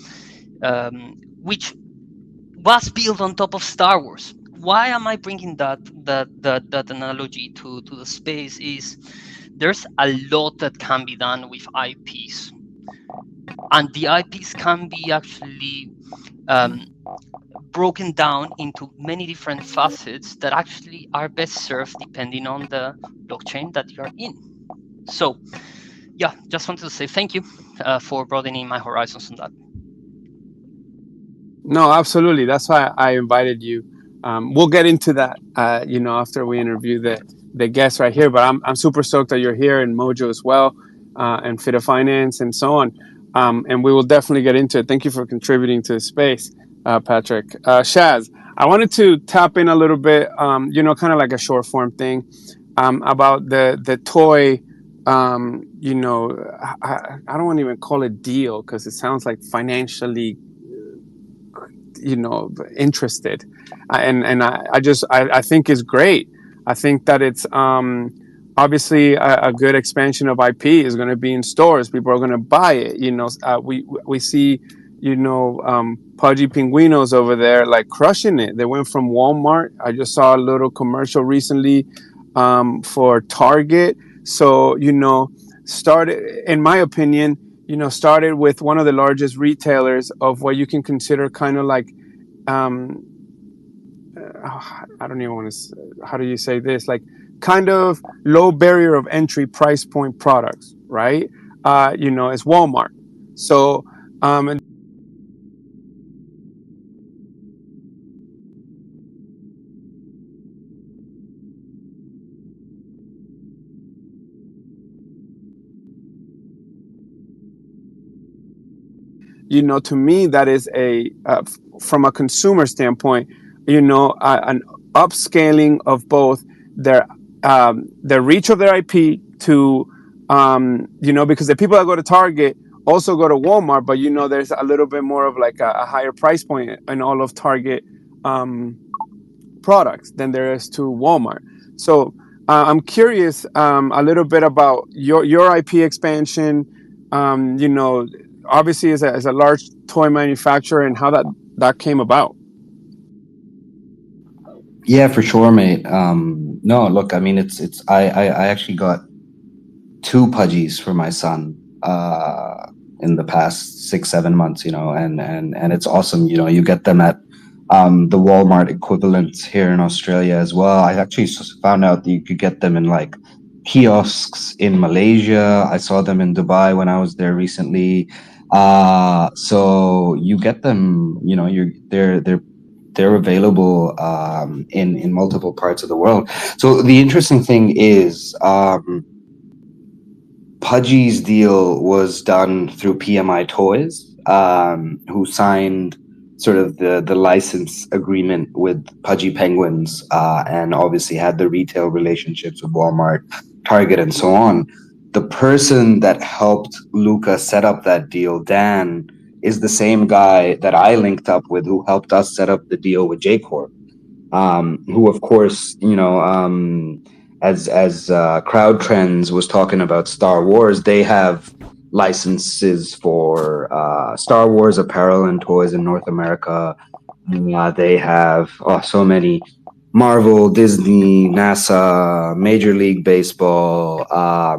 which was built on top of Star Wars. Why am I bringing that analogy to the space? Is there's a lot that can be done with IPs, and the IPs can be actually broken down into many different facets that actually are best served depending on the blockchain that you are in. So yeah, just wanted to say thank you for broadening my horizons on that. No, absolutely. That's why I invited you. We'll get into that, after we interview the guests right here. But I'm super stoked that you're here, and Mojo as well, and Fit of Finance and so on. And we will definitely get into it. Thank you for contributing to the space, Patrick. Shaz, I wanted to tap in a little bit, kind of like a short form thing, about the toy. I don't want to even call it deal, because it sounds like financially interested, and I think is great. I think that it's obviously a good expansion of IP is going to be in stores. People are going to buy it. We see Pudgy Pinguinos over there like crushing it. They went from Walmart. I just saw a little commercial recently for Target. So started, in my opinion, started with one of the largest retailers of what you can consider kind of like, I don't even want to, how do you say this? Like kind of low barrier of entry price point products, right? It's Walmart. So, to me, that is from a consumer standpoint, an upscaling of both their reach of their IP to, because the people that go to Target also go to Walmart, but there's a little bit more of like a higher price point in all of Target products than there is to Walmart. So I'm curious a little bit about your IP expansion. Obviously as a large toy manufacturer, and how that came about. Yeah, for sure, mate. No, look, I mean, I actually got 2 Pudgies for my son in the past 6-7 months, and it's awesome. You get them at the Walmart equivalent here in Australia as well. I actually found out that you could get them in like kiosks in Malaysia. I saw them in Dubai when I was there recently. So you get them, they're available in multiple parts of the world. So the interesting thing is, Pudgy's deal was done through PMI Toys, who signed sort of the license agreement with Pudgy Penguins, and obviously had the retail relationships with Walmart, Target, and so on. The person that helped Luca set up that deal, Dan, is the same guy that I linked up with, who helped us set up the deal with J Corp. Who, of course, as Crowd Trends was talking about Star Wars, they have licenses for Star Wars apparel and toys in North America. They have so many: Marvel, Disney, NASA, Major League Baseball,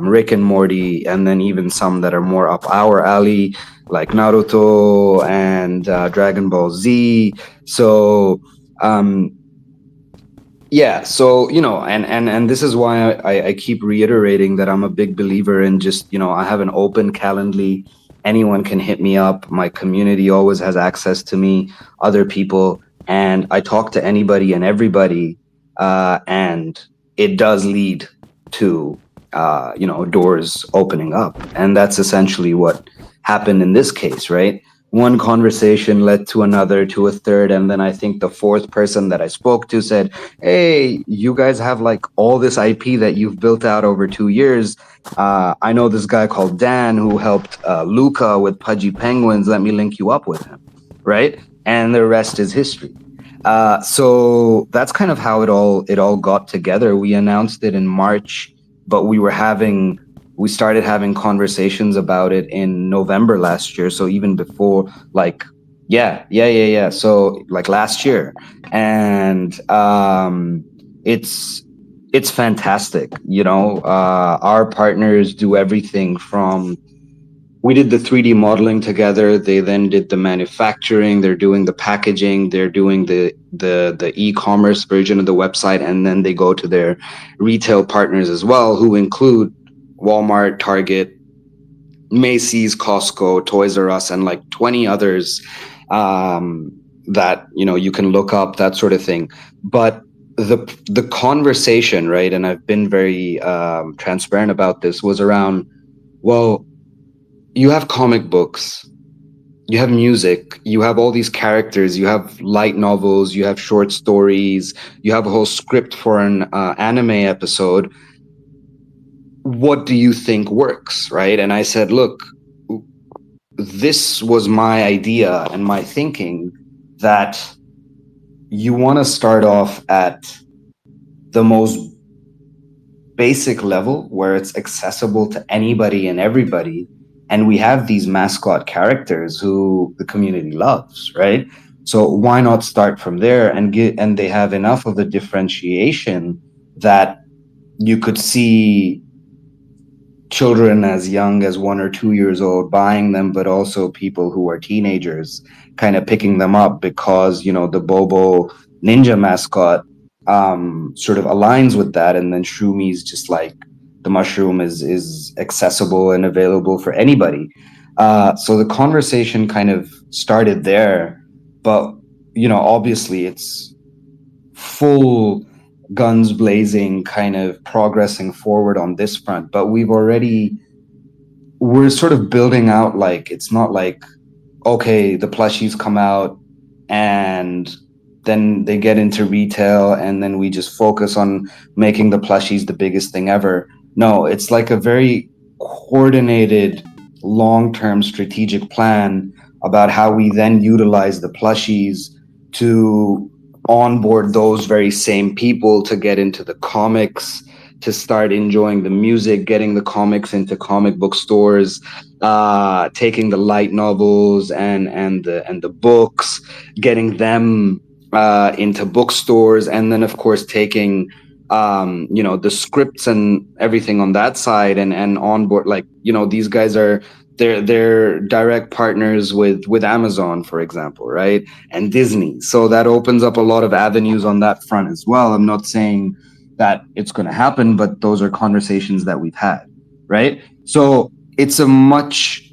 Rick and Morty, and then even some that are more up our alley, like Naruto and Dragon Ball Z. So yeah, so and this is why I keep reiterating that I'm a big believer in just, I have an open Calendly. Anyone can hit me up. My community always has access to me, other people, and I talk to anybody and everybody, and it does lead to doors opening up, and that's essentially what happened in this case, right? One conversation led to another, to a third, and then I think the fourth person that I spoke to said, hey, you guys have like all this IP that you've built out over 2 years. I know this guy called Dan who helped Luca with Pudgy Penguins. Let me link you up with him, right? And the rest is history. So that's kind of how it all got together. We announced it in March, but we started having conversations about it in November last year. So even before, like, yeah. So like last year, and it's fantastic. Our partners do everything from. We did the 3D modeling together. They then did the manufacturing. They're doing the packaging. They're doing the e-commerce version of the website, and then they go to their retail partners as well, who include Walmart, Target, Macy's, Costco, Toys R Us, and like 20 others that you can look up, that sort of thing. But the conversation, right, and I've been very transparent about this, was around, well, you have comic books, you have music, you have all these characters, you have light novels, you have short stories, you have a whole script for an anime episode. What do you think works, right? And I said, look, this was my idea and my thinking, that you want to start off at the most basic level where it's accessible to anybody and everybody. And we have these mascot characters who the community loves, right? So why not start from there and they have enough of a differentiation that you could see children as young as 1 or 2 years old buying them, but also people who are teenagers kind of picking them up because, the Bobo Ninja mascot sort of aligns with that. And then Shroomies, just like the mushroom, is accessible and available for anybody. So the conversation kind of started there, but obviously it's full guns blazing, kind of progressing forward on this front. But we're sort of building out, like, it's not like, okay, the plushies come out and then they get into retail and then we just focus on making the plushies the biggest thing ever. No, it's like a very coordinated, long-term strategic plan about how we then utilize the plushies to onboard those very same people to get into the comics, to start enjoying the music, getting the comics into comic book stores, taking the light novels and the books, getting them into bookstores, and then of course taking the scripts and everything on that side and onboard, like, these guys are they're direct partners with Amazon, for example, right? And Disney. So that opens up a lot of avenues on that front as well. I'm not saying that it's going to happen, but those are conversations that we've had, right? So it's a much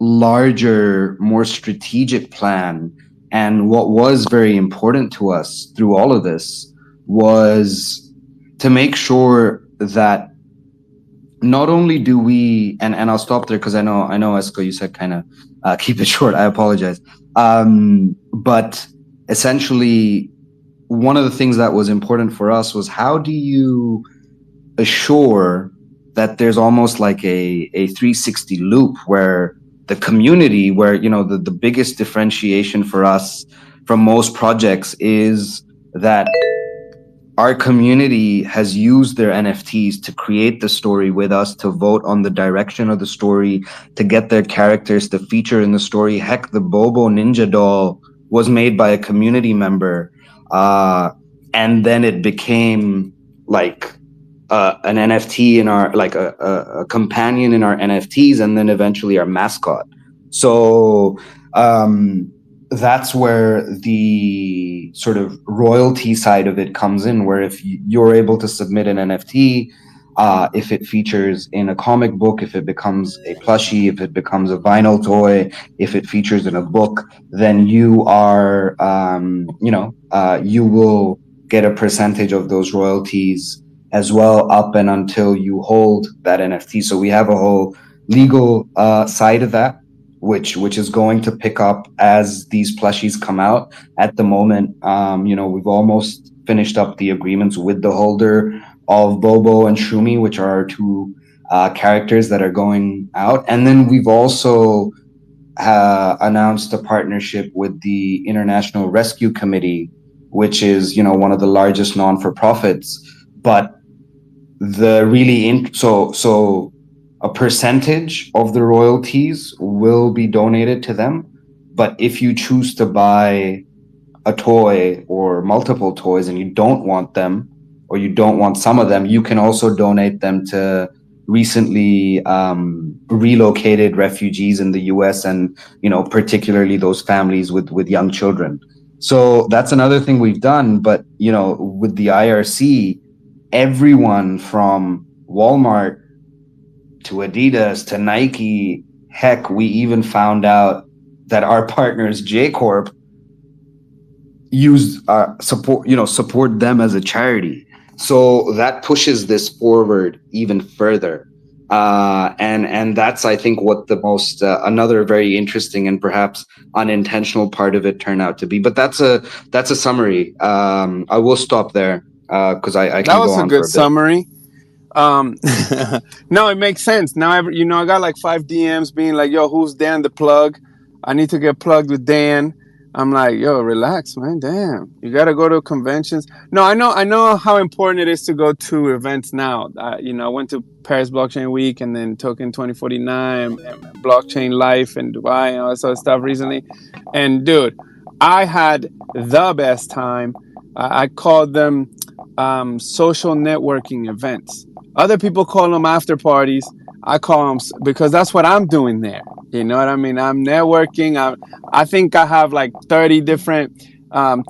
larger, more strategic plan. And what was very important to us through all of this was to make sure that not only do we, and I'll stop there because I know Esko, you said kind of keep it short. I apologize. But essentially, one of the things that was important for us was, how do you assure that there's almost like a 360 loop where the community, where, you know, the biggest differentiation for us from most projects is that our community has used their NFTs to create the story with us, to vote on the direction of the story, to get their characters to feature in the story. Heck, the Bobo Ninja doll was made by a community member. And then it became like an NFT in our, like a companion in our NFTs, and then eventually our mascot. So that's where the sort of royalty side of it comes in, where if you're able to submit an NFT, if it features in a comic book, if it becomes a plushie, if it becomes a vinyl toy, if it features in a book, then you are, you will get a percentage of those royalties as well, up and until you hold that NFT. So we have a whole legal side of that, which is going to pick up as these plushies come out. At the moment, we've almost finished up the agreements with the holder of Bobo and Shumi, which are our two characters that are going out. And then we've also announced a partnership with the International Rescue Committee, which is, one of the largest non-for-profits. But the really so a percentage of the royalties will be donated to them. But if you choose to buy a toy or multiple toys and you don't want them, or you don't want some of them, you can also donate them to recently relocated refugees in the US, and, particularly those families with young children. So that's another thing we've done. But, with the IRC, everyone from Walmart to Adidas to Nike, heck, we even found out that our partners J Corp support them as a charity. So that pushes this forward even further. And that's, I think, what the most another very interesting and perhaps unintentional part of it turned out to be. But that's a summary. I will stop there because I can go on for a bit. That was a good summary. No, it makes sense. Now, I got like 5 DMs being like, yo, who's Dan the plug? I need to get plugged with Dan. I'm like, yo, relax, man. Damn, you got to go to conventions. No, I know how important it is to go to events now. I went to Paris Blockchain Week and then Token 2049 and Blockchain Life in Dubai and all that sort of stuff recently. And dude, I had the best time. I called them social networking events. Other people call them after parties. I call them, because that's what I'm doing there. You know what I mean? I'm networking. I think I have like 30 different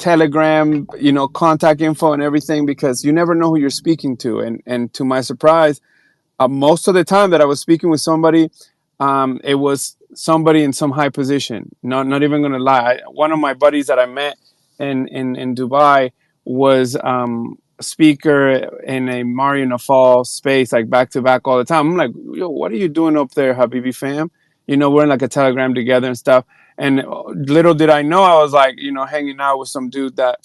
Telegram, contact info and everything, because you never know who you're speaking to. And to my surprise, most of the time that I was speaking with somebody, it was somebody in some high position. Not even going to lie. One of my buddies that I met in Dubai was speaker in a Mario Nafal space, like back to back all the time. I'm like, yo, what are you doing up there, Habibi fam? We're in like a Telegram together and stuff. And little did I know, I was like, hanging out with some dude that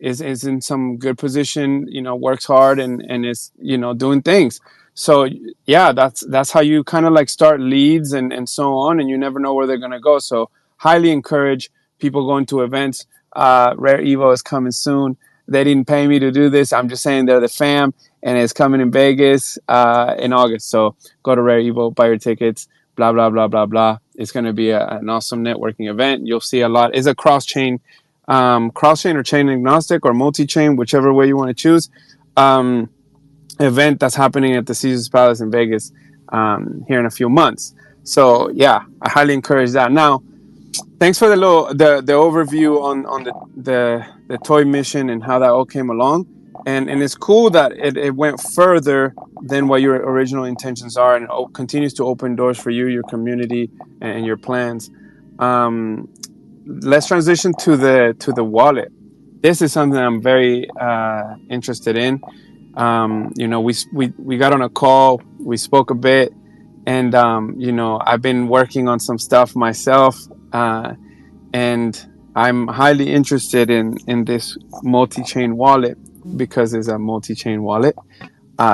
is in some good position, works hard and is, doing things. So yeah, that's how you kind of like start leads and so on, and you never know where they're gonna go. So highly encourage people going to events. Rare Evo is coming soon. They didn't pay me to do this. I'm just saying they're the fam, and it's coming in Vegas in August. So go to Rare Evo, buy your tickets, blah, blah, blah, blah, blah. It's going to be an awesome networking event. You'll see a lot. It's a cross-chain or chain agnostic or multi-chain, whichever way you want to choose, event that's happening at the Caesars Palace in Vegas here in a few months. So, yeah, I highly encourage that. Now, thanks for the overview on the toy mission and how that all came along, and it's cool that it went further than what your original intentions are, and it continues to open doors for you, your community, and your plans. Let's transition to the wallet. This is something I'm very interested in. We got on a call, we spoke a bit, and I've been working on some stuff myself. And I'm highly interested in this multi-chain wallet because it's a multi-chain wallet.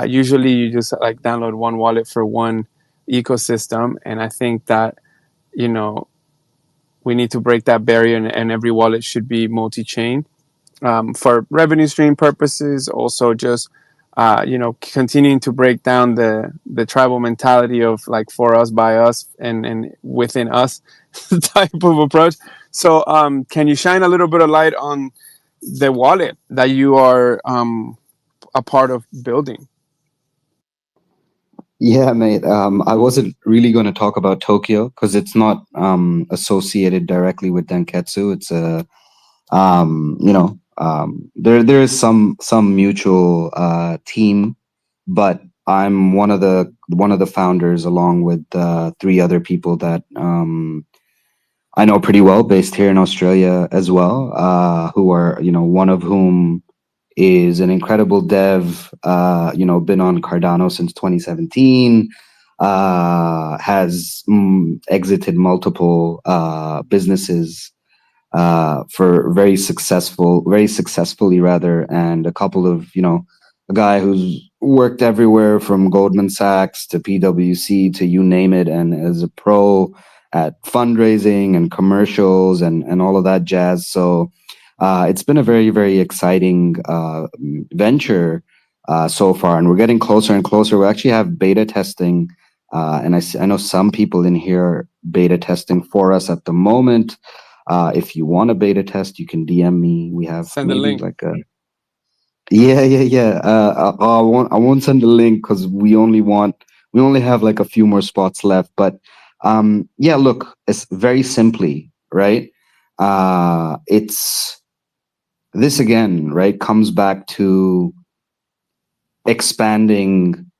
Usually you just like download one wallet for one ecosystem. And I think that, we need to break that barrier, and every wallet should be multi-chain for revenue stream purposes. Also, just continuing to break down the tribal mentality of like for us, by us, and within us type of approach. So, can you shine a little bit of light on the wallet that you are a part of building? Yeah, mate. I wasn't really going to talk about Tokyo because it's not associated directly with Denketsu. It's a there is some mutual team, but I'm one of the founders along with 3 other people that I know pretty well, based here in Australia as well, who are, one of whom is an incredible dev, been on Cardano since 2017, has exited multiple businesses for very successfully rather, and a couple of, a guy who's worked everywhere from Goldman Sachs to PwC to you name it, and is a pro at fundraising and commercials and all of that jazz. So it's been a very, very exciting venture so far, and we're getting closer and closer. We actually have beta testing, and I know some people in here are beta testing for us at the moment. If you want a beta test, you can DM me. We have Send the link. like a yeah. I won't send the link because we only have like a few more spots left. But yeah, look, it's very simply, right? It's this again, right? Comes back to expanding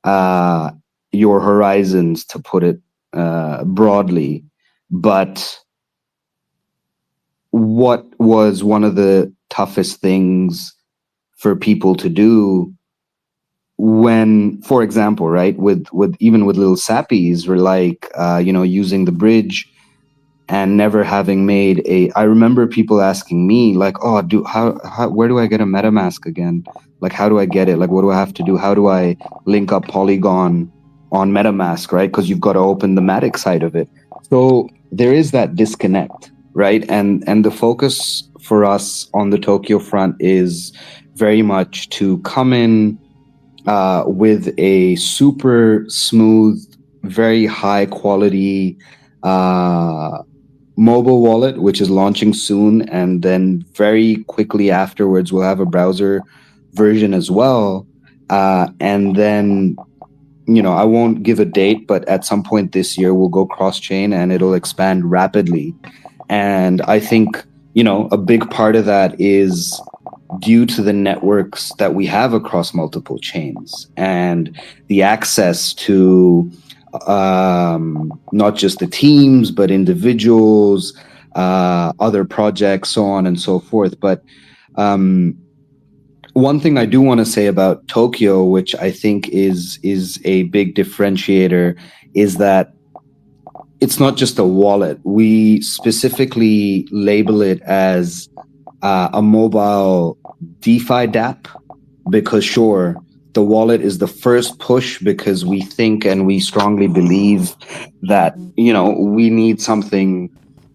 your horizons, to put it broadly. But what was one of the toughest things for people to do when, for example, right, with even with Lil Sappies, we're like, using the bridge and never having made I remember people asking me like, oh, where do I get a MetaMask again? Like, how do I get it? Like, what do I have to do? How do I link up Polygon on MetaMask, right? Because you've got to open the Matic side of it. So there is that disconnect, right? And the focus for us on the Tokyo front is very much to come in with a super smooth, very high quality mobile wallet, which is launching soon, and then very quickly afterwards we'll have a browser version as well. And then, I won't give a date, but at some point this year we'll go cross-chain and it'll expand rapidly. And I think, a big part of that is due to the networks that we have across multiple chains and the access to not just the teams, but individuals, other projects, so on and so forth. But one thing I do want to say about Tokyo, which I think is a big differentiator, is that it's not just a wallet. We specifically label it as a mobile DeFi dApp because, sure, the wallet is the first push because we think and we strongly believe that, we need something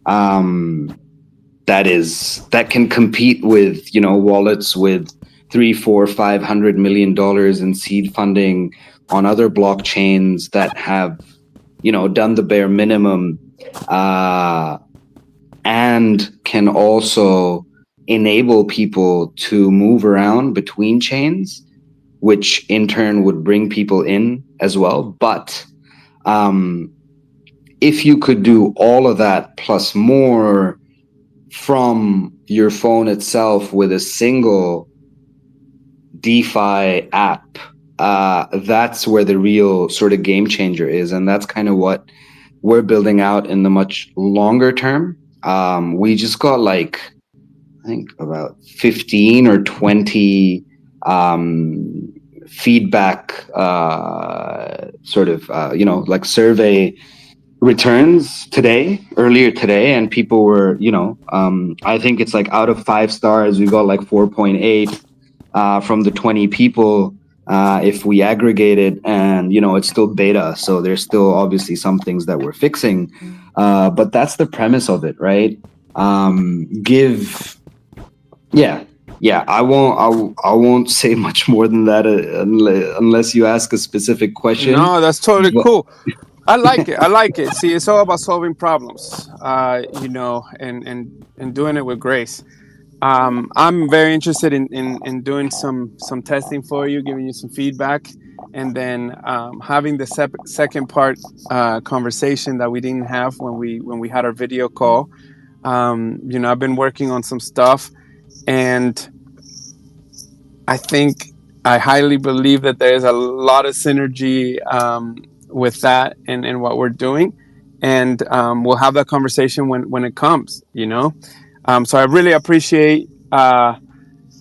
that can compete with, wallets with $300, $400, $500 million in seed funding on other blockchains that have, done the bare minimum, and can also enable people to move around between chains, which in turn would bring people in as well. But if you could do all of that plus more from your phone itself with a single DeFi app, that's where the real sort of game changer is. And that's kind of what we're building out in the much longer term. We just got I think about 15 or 20 feedback survey returns earlier today, and people were, I think it's out of 5 stars, we got 4.8 from the 20 people if we aggregate it, and it's still beta, so there's still obviously some things that we're fixing, but that's the premise of it, right? I won't say much more than that, unless you ask a specific question. No, that's totally cool. I like it. See, it's all about solving problems, and doing it with grace. I'm very interested in doing some testing for you, giving you some feedback, and then having the second part conversation that we didn't have when we had our video call. I've been working on some stuff, and I highly believe that there's a lot of synergy with that and what we're doing, and we'll have that conversation when it comes. So I really appreciate,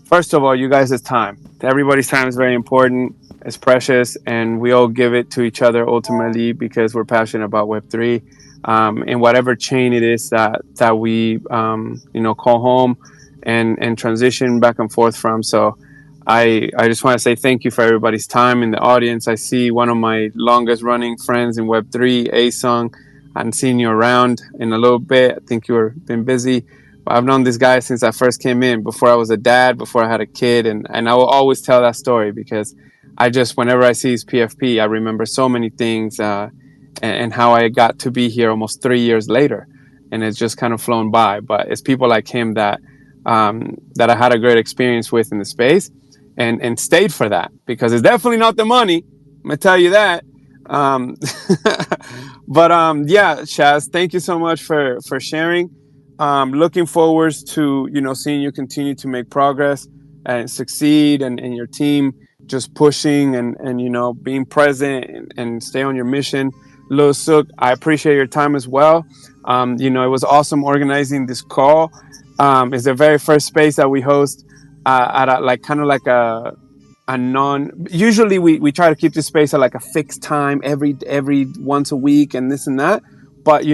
first of all, you guys' time. Everybody's time is very important. It's precious, and we all give it to each other ultimately because we're passionate about Web3, and whatever chain it is that we call home and transition back and forth from. So I just want to say thank you for everybody's time in the audience. I see one of my longest running friends in Web3, A-Song. I haven't seen you around in a little bit. I think you've been busy. I've known this guy since I first came in, before I was a dad, before I had a kid. And I will always tell that story because whenever I see his PFP, I remember so many things and how I got to be here almost 3 years later. And it's just kind of flown by. But it's people like him that I had a great experience with in the space and stayed for that, because it's definitely not the money. I'm going to tell you that. But Shaz, thank you so much for sharing. Looking forward to seeing you continue to make progress and succeed, and your team just pushing and being present and stay on your mission. Lil Sook, I appreciate your time as well. It was awesome organizing this call. It's the very first space that we host at a usually we try to keep this space at like a fixed time every once a week and this and that. But,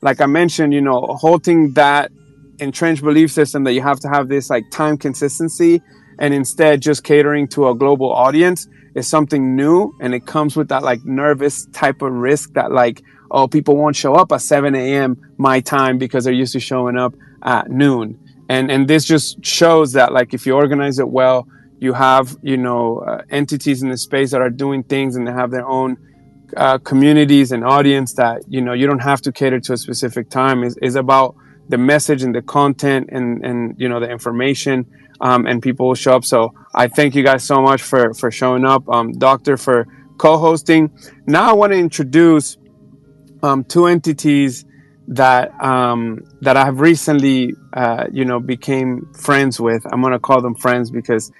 like I mentioned, halting that entrenched belief system that you have to have this like time consistency, and instead just catering to a global audience is something new. And it comes with that like nervous type of risk that like, oh, people won't show up at 7 a.m. my time because they're used to showing up at noon. And this just shows that like if you organize it well, you have, entities in the space that are doing things and they have their own communities and audience that you don't have to cater to a specific time. Is about the message and the content and the information, and people will show up. So I thank you guys so much for showing up. Doctor, for co-hosting. Now I want to introduce two entities that I have recently became friends with. I'm gonna call them friends because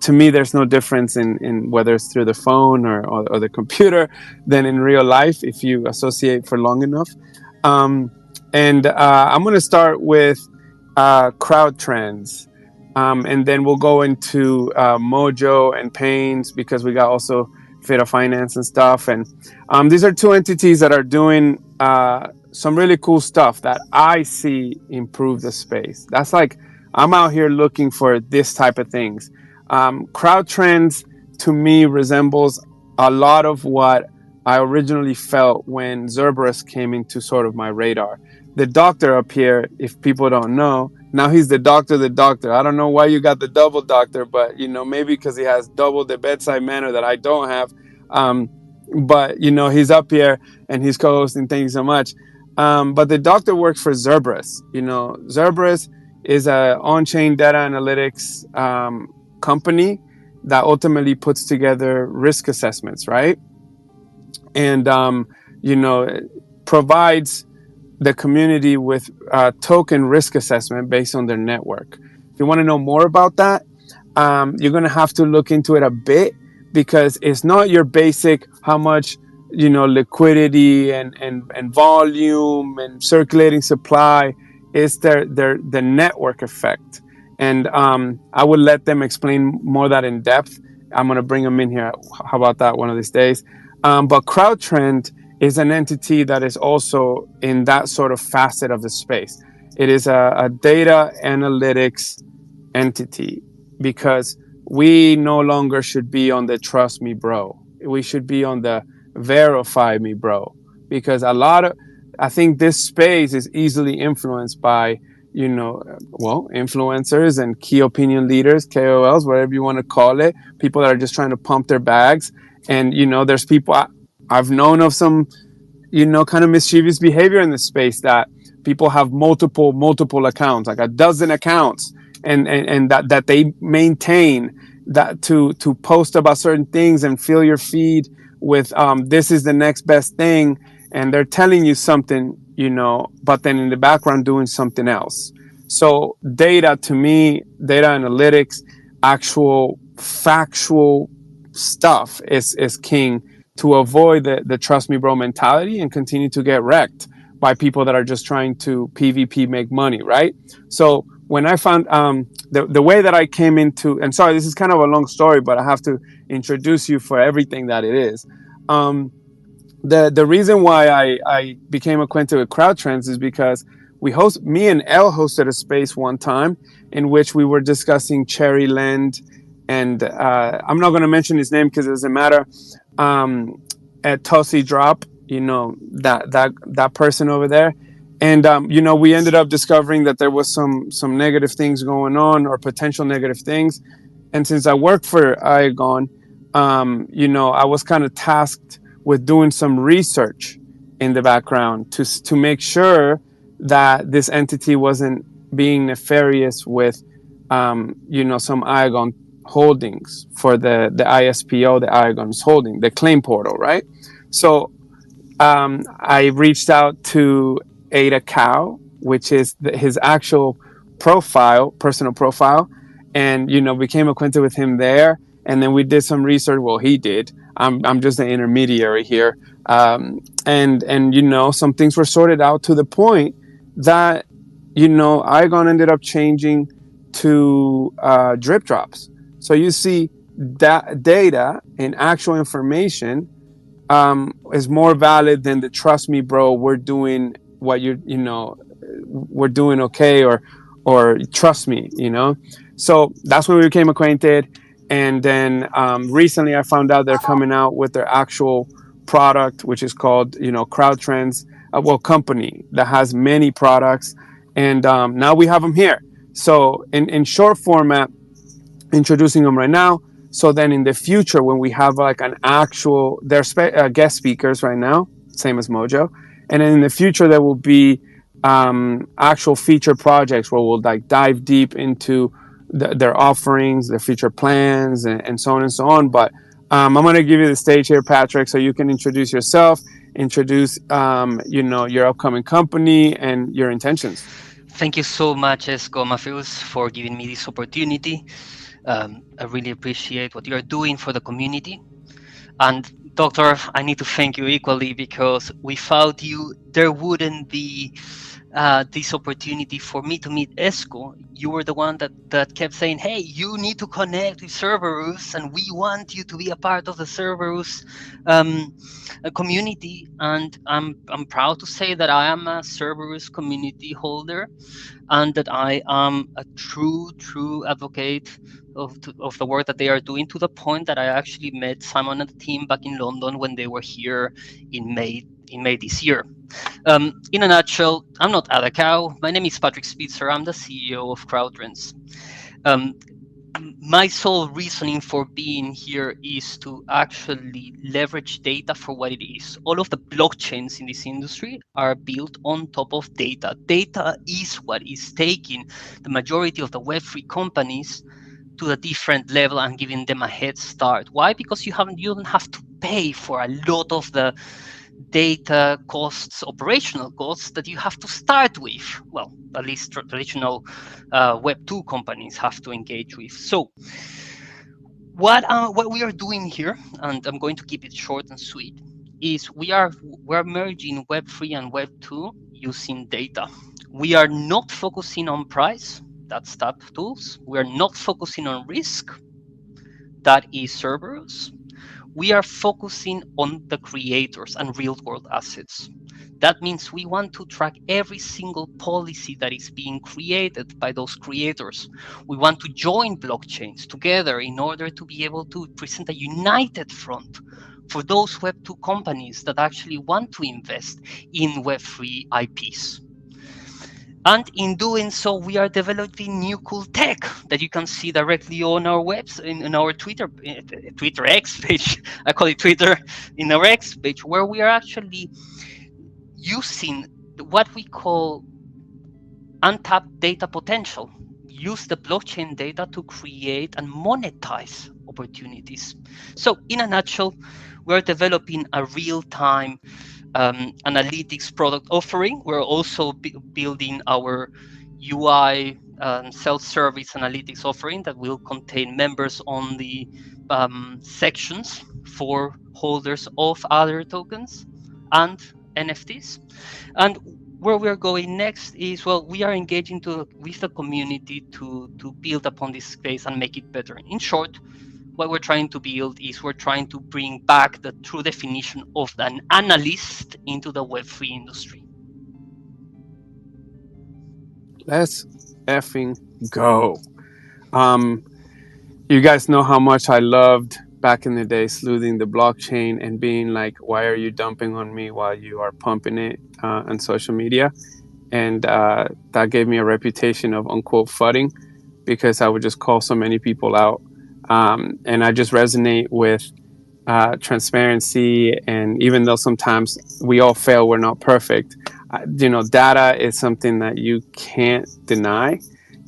to me, there's no difference in whether it's through the phone or the computer than in real life if you associate for long enough. And I'm going to start with crowd trends. And then we'll go into Mojo and Pains because we got also Fita Finance and stuff. And these are two entities that are doing some really cool stuff that I see improve the space. That's like, I'm out here looking for this type of things. Crowd trends to me resembles a lot of what I originally felt when Cerberus came into sort of my radar. The doctor up here, if people don't know, now he's the doctor. I don't know why you got the double doctor, but maybe because he has double the bedside manner that I don't have. But he's up here and he's co-hosting. Thank you so much. But the doctor works for Cerberus. Cerberus is a on-chain data analytics company that ultimately puts together risk assessments, right? And provides the community with token risk assessment based on their network. If you want to know more about that, you're going to have to look into it a bit, because it's not your basic how much liquidity and volume and circulating supply. It's the network effect. And I will let them explain more that in depth. I'm going to bring them in here. How about that one of these days? But CrowdTrend is an entity that is also in that sort of facet of the space. It is a data analytics entity, because we no longer should be on the trust me bro. We should be on the verify me bro, because I think this space is easily influenced by, well, influencers and key opinion leaders, KOLs, whatever you want to call it, people that are just trying to pump their bags. And there's people I've known of some kind of mischievous behavior in the space, that people have multiple accounts, like a dozen accounts, and that they maintain, that to post about certain things and fill your feed with this is the next best thing, and they're telling you something, but then in the background doing something else. So data, to me, data analytics, actual factual stuff is king, to avoid the trust me bro mentality and continue to get wrecked by people that are just trying to PvP make money, right? So when I found the way that I came into, and sorry, this is kind of a long story, but I have to introduce you for everything that it is. The reason why I became acquainted with CrowdTrends is because me and Elle hosted a space one time in which we were discussing Cherry Lend, and I'm not going to mention his name because it doesn't matter. At Tulsi Drop, that person over there, and we ended up discovering that there was some negative things going on, or potential negative things. And since I worked for Iagon, I was kind of tasked with doing some research in the background to make sure that this entity wasn't being nefarious with some Iagon holdings for the ISPO, the Iagon's holding, the claim portal, right? So I reached out to Ada Cow, which is his actual personal profile, and became acquainted with him there. And then we did some research. Well, he did. I'm just an intermediary here, and some things were sorted out to the point that Iagon ended up changing to drip drops. So you see that data and actual information is more valid than the trust me bro, we're doing what we're doing okay, or trust me, So that's when we became acquainted. And then recently I found out they're coming out with their actual product, which is called CrowdTrends, company that has many products. And now we have them here. So in short format, introducing them right now. So then in the future, when we have like an actual, they're guest speakers right now, same as Mojo. And then in the future, there will be actual feature projects where we'll like dive deep into their offerings, their future plans, and so on and so on. But I'm going to give you the stage here, Patrick, so you can introduce yourself, introduce, your upcoming company and your intentions. Thank you so much, Esco Mafius, for giving me this opportunity. I really appreciate what you're doing for the community. And Doctor, I need to thank you equally, because without you, there wouldn't be this opportunity for me to meet Esco. You were the one that kept saying, hey, you need to connect with Cerberus, and we want you to be a part of the Cerberus community. And I'm proud to say that I am a Cerberus community holder, and that I am a true advocate of the work that they are doing, to the point that I actually met Simon and the team back in London when they were here in May this year. In a nutshell, I'm not Ada Cow. My name is Patrick Spitzer. I'm the CEO of CrowdTrends. My sole reasoning for being here is to actually leverage data for what it is. All of the blockchains in this industry are built on top of data. Data is what is taking the majority of the Web3 companies to a different level and giving them a head start. Why? Because you don't have to pay for a lot of the data costs, operational costs that you have to start with. Well, at least traditional Web 2 companies have to engage with. So what we are doing here, and I'm going to keep it short and sweet, is we're merging Web 3 and Web 2 using data. We are not focusing on price, that's tap tools. We are not focusing on risk, that is Cerberus. We are focusing on the creators and real world assets. That means we want to track every single policy that is being created by those creators. We want to join blockchains together in order to be able to present a united front for those Web2 companies that actually want to invest in Web3 IPs. And in doing so, we are developing new cool tech that you can see directly on our webs, in our Twitter X page. I call it Twitter, in our X page, where we are actually using what we call untapped data potential. Use the blockchain data to create and monetize opportunities. So in a nutshell, we're developing a real-time analytics product offering. We're also building our UI self-service analytics offering that will contain members only sections for holders of other tokens and NFTs. And where we're going next is, well, we are engaging with the community to build upon this space and make it better. In short, what we're trying to build is we're trying to bring back the true definition of an analyst into the Web3 industry. Let's effing go. You guys know how much I loved back in the day sleuthing the blockchain and being like, why are you dumping on me while you are pumping it on social media? And that gave me a reputation of unquote fudding, because I would just call so many people out. And I just resonate with transparency. And even though sometimes we all fail, we're not perfect. Data is something that you can't deny.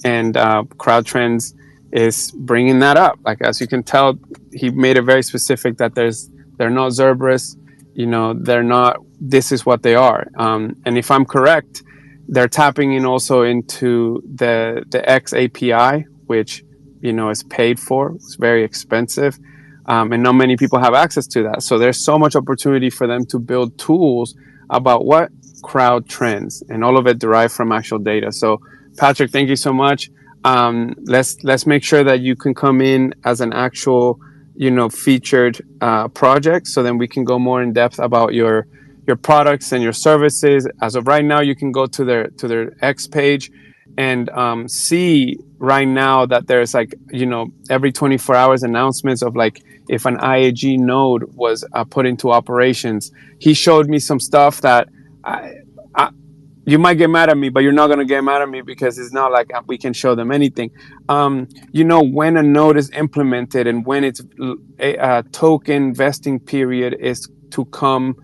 And CrowdTrends is bringing that up. Like, as you can tell, he made it very specific that they're not Cerberus. They're not, this is what they are. And if I'm correct, they're tapping in also into the X API, which is paid for. It's very expensive, and not many people have access to that. So there's so much opportunity for them to build tools about what crowd trends, and all of it derived from actual data. So Patrick, thank you so much. Let's make sure that you can come in as an actual featured project, so then we can go more in depth about your products and your services. As of right now, you can go to their X page and see right now that there's every 24 hours announcements of if an IAG node was put into operations. He showed me some stuff that you might get mad at me, but you're not going to get mad at me, because it's not like we can show them anything. When a node is implemented and when its token vesting period is to come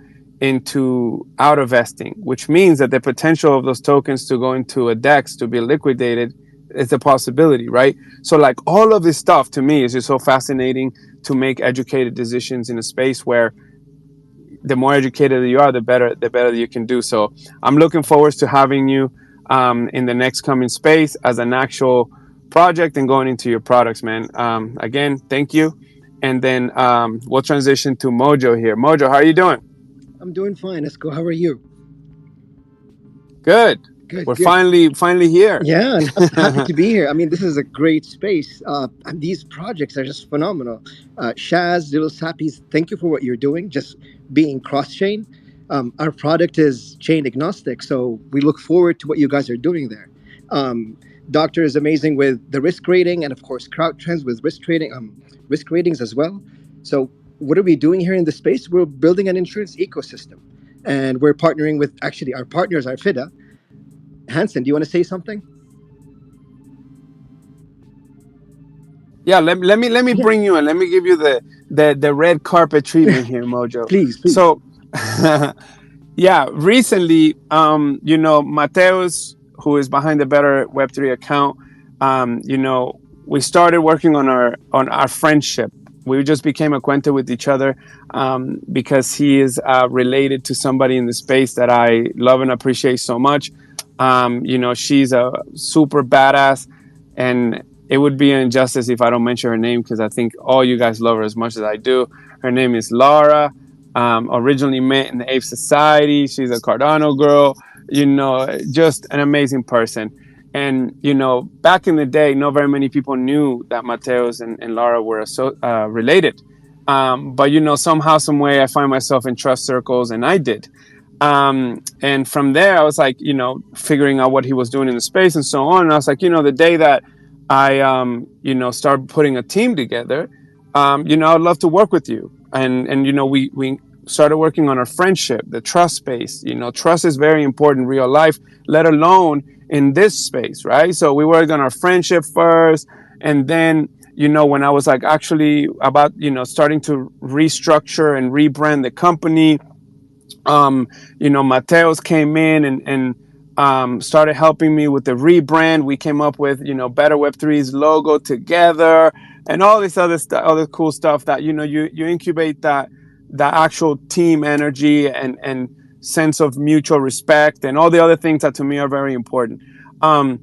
into out of vesting, which means that the potential of those tokens to go into a DEX to be liquidated is a possibility, right? So all of this stuff to me is just so fascinating to make educated decisions in a space where the more educated you are, the better you can do. So I'm looking forward to having you in the next coming space as an actual project and going into your products, man. Again, thank you. And then we'll transition to Mojo here. Mojo, how are you doing? I'm doing fine, Esco. How are you? Good. We're finally here. Yeah, I'm happy to be here. I mean, this is a great space. And these projects are just phenomenal. Shaz, Lil Sappy, thank you for what you're doing, just being cross-chain. Our product is chain agnostic, so we look forward to what you guys are doing there. Doctor is amazing with the risk rating, and of course, CrowdTrends with risk ratings as well. So what are we doing here in the space? We're building an insurance ecosystem, and we're partnering with, actually, our partners are FIDA. Hanson, do you want to say something? Yeah, let me bring you in. Let me give you the red carpet treatment here, Mojo. Please. So, yeah, recently, Mateus, who is behind the Better Web3 account, we started working on our friendship. We just became acquainted with each other because he is related to somebody in the space that I love and appreciate so much. She's a super badass, and it would be an injustice if I don't mention her name, because I think all you guys love her as much as I do. Her name is Laura. Originally met in the ETH Society. She's a Cardano girl, just an amazing person. And, back in the day, not very many people knew that Mateus and Laura were related. But, somehow, some way, I find myself in trust circles, and I did. And from there, I was like, figuring out what he was doing in the space and so on. And I was like, the day that I, started putting a team together, I'd love to work with you. And we started working on our friendship, the trust space. Trust is very important in real life, let alone in this space, right? So we worked on our friendship first. And then, when I was like actually about, starting to restructure and rebrand the company, Mateos came in and started helping me with the rebrand. We came up with, Better Web3's logo together and all this other stuff, other cool stuff that, you incubate that actual team energy and sense of mutual respect and all the other things that to me are very important. And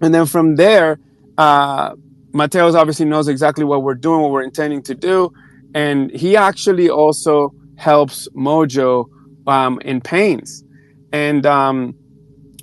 then from there, Mateos obviously knows exactly what we're doing, what we're intending to do. And he actually also helps Mojo in pains. And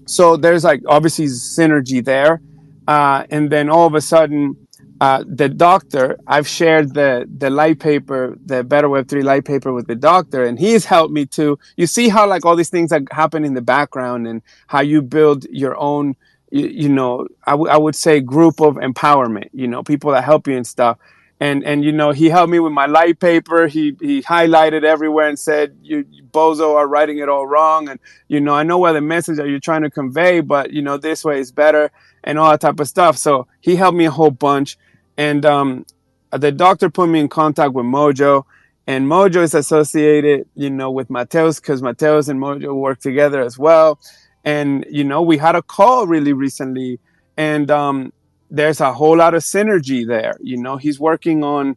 so there's like obviously synergy there. And then all of a sudden, the doctor, I've shared the light paper, the Better Web3 light paper with the doctor, and he's helped me too. You see how like all these things that happen in the background and how you build your own, I would say group of empowerment, people that help you and stuff. And he helped me with my light paper. He highlighted everywhere and said, you bozo are writing it all wrong. And, I know what the message that you're trying to convey, but, this way is better and all that type of stuff. So he helped me a whole bunch. And the doctor put me in contact with Mojo. And Mojo is associated, with Mateos because Mateos and Mojo work together as well. And, we had a call really recently. And there's a whole lot of synergy there. He's working on,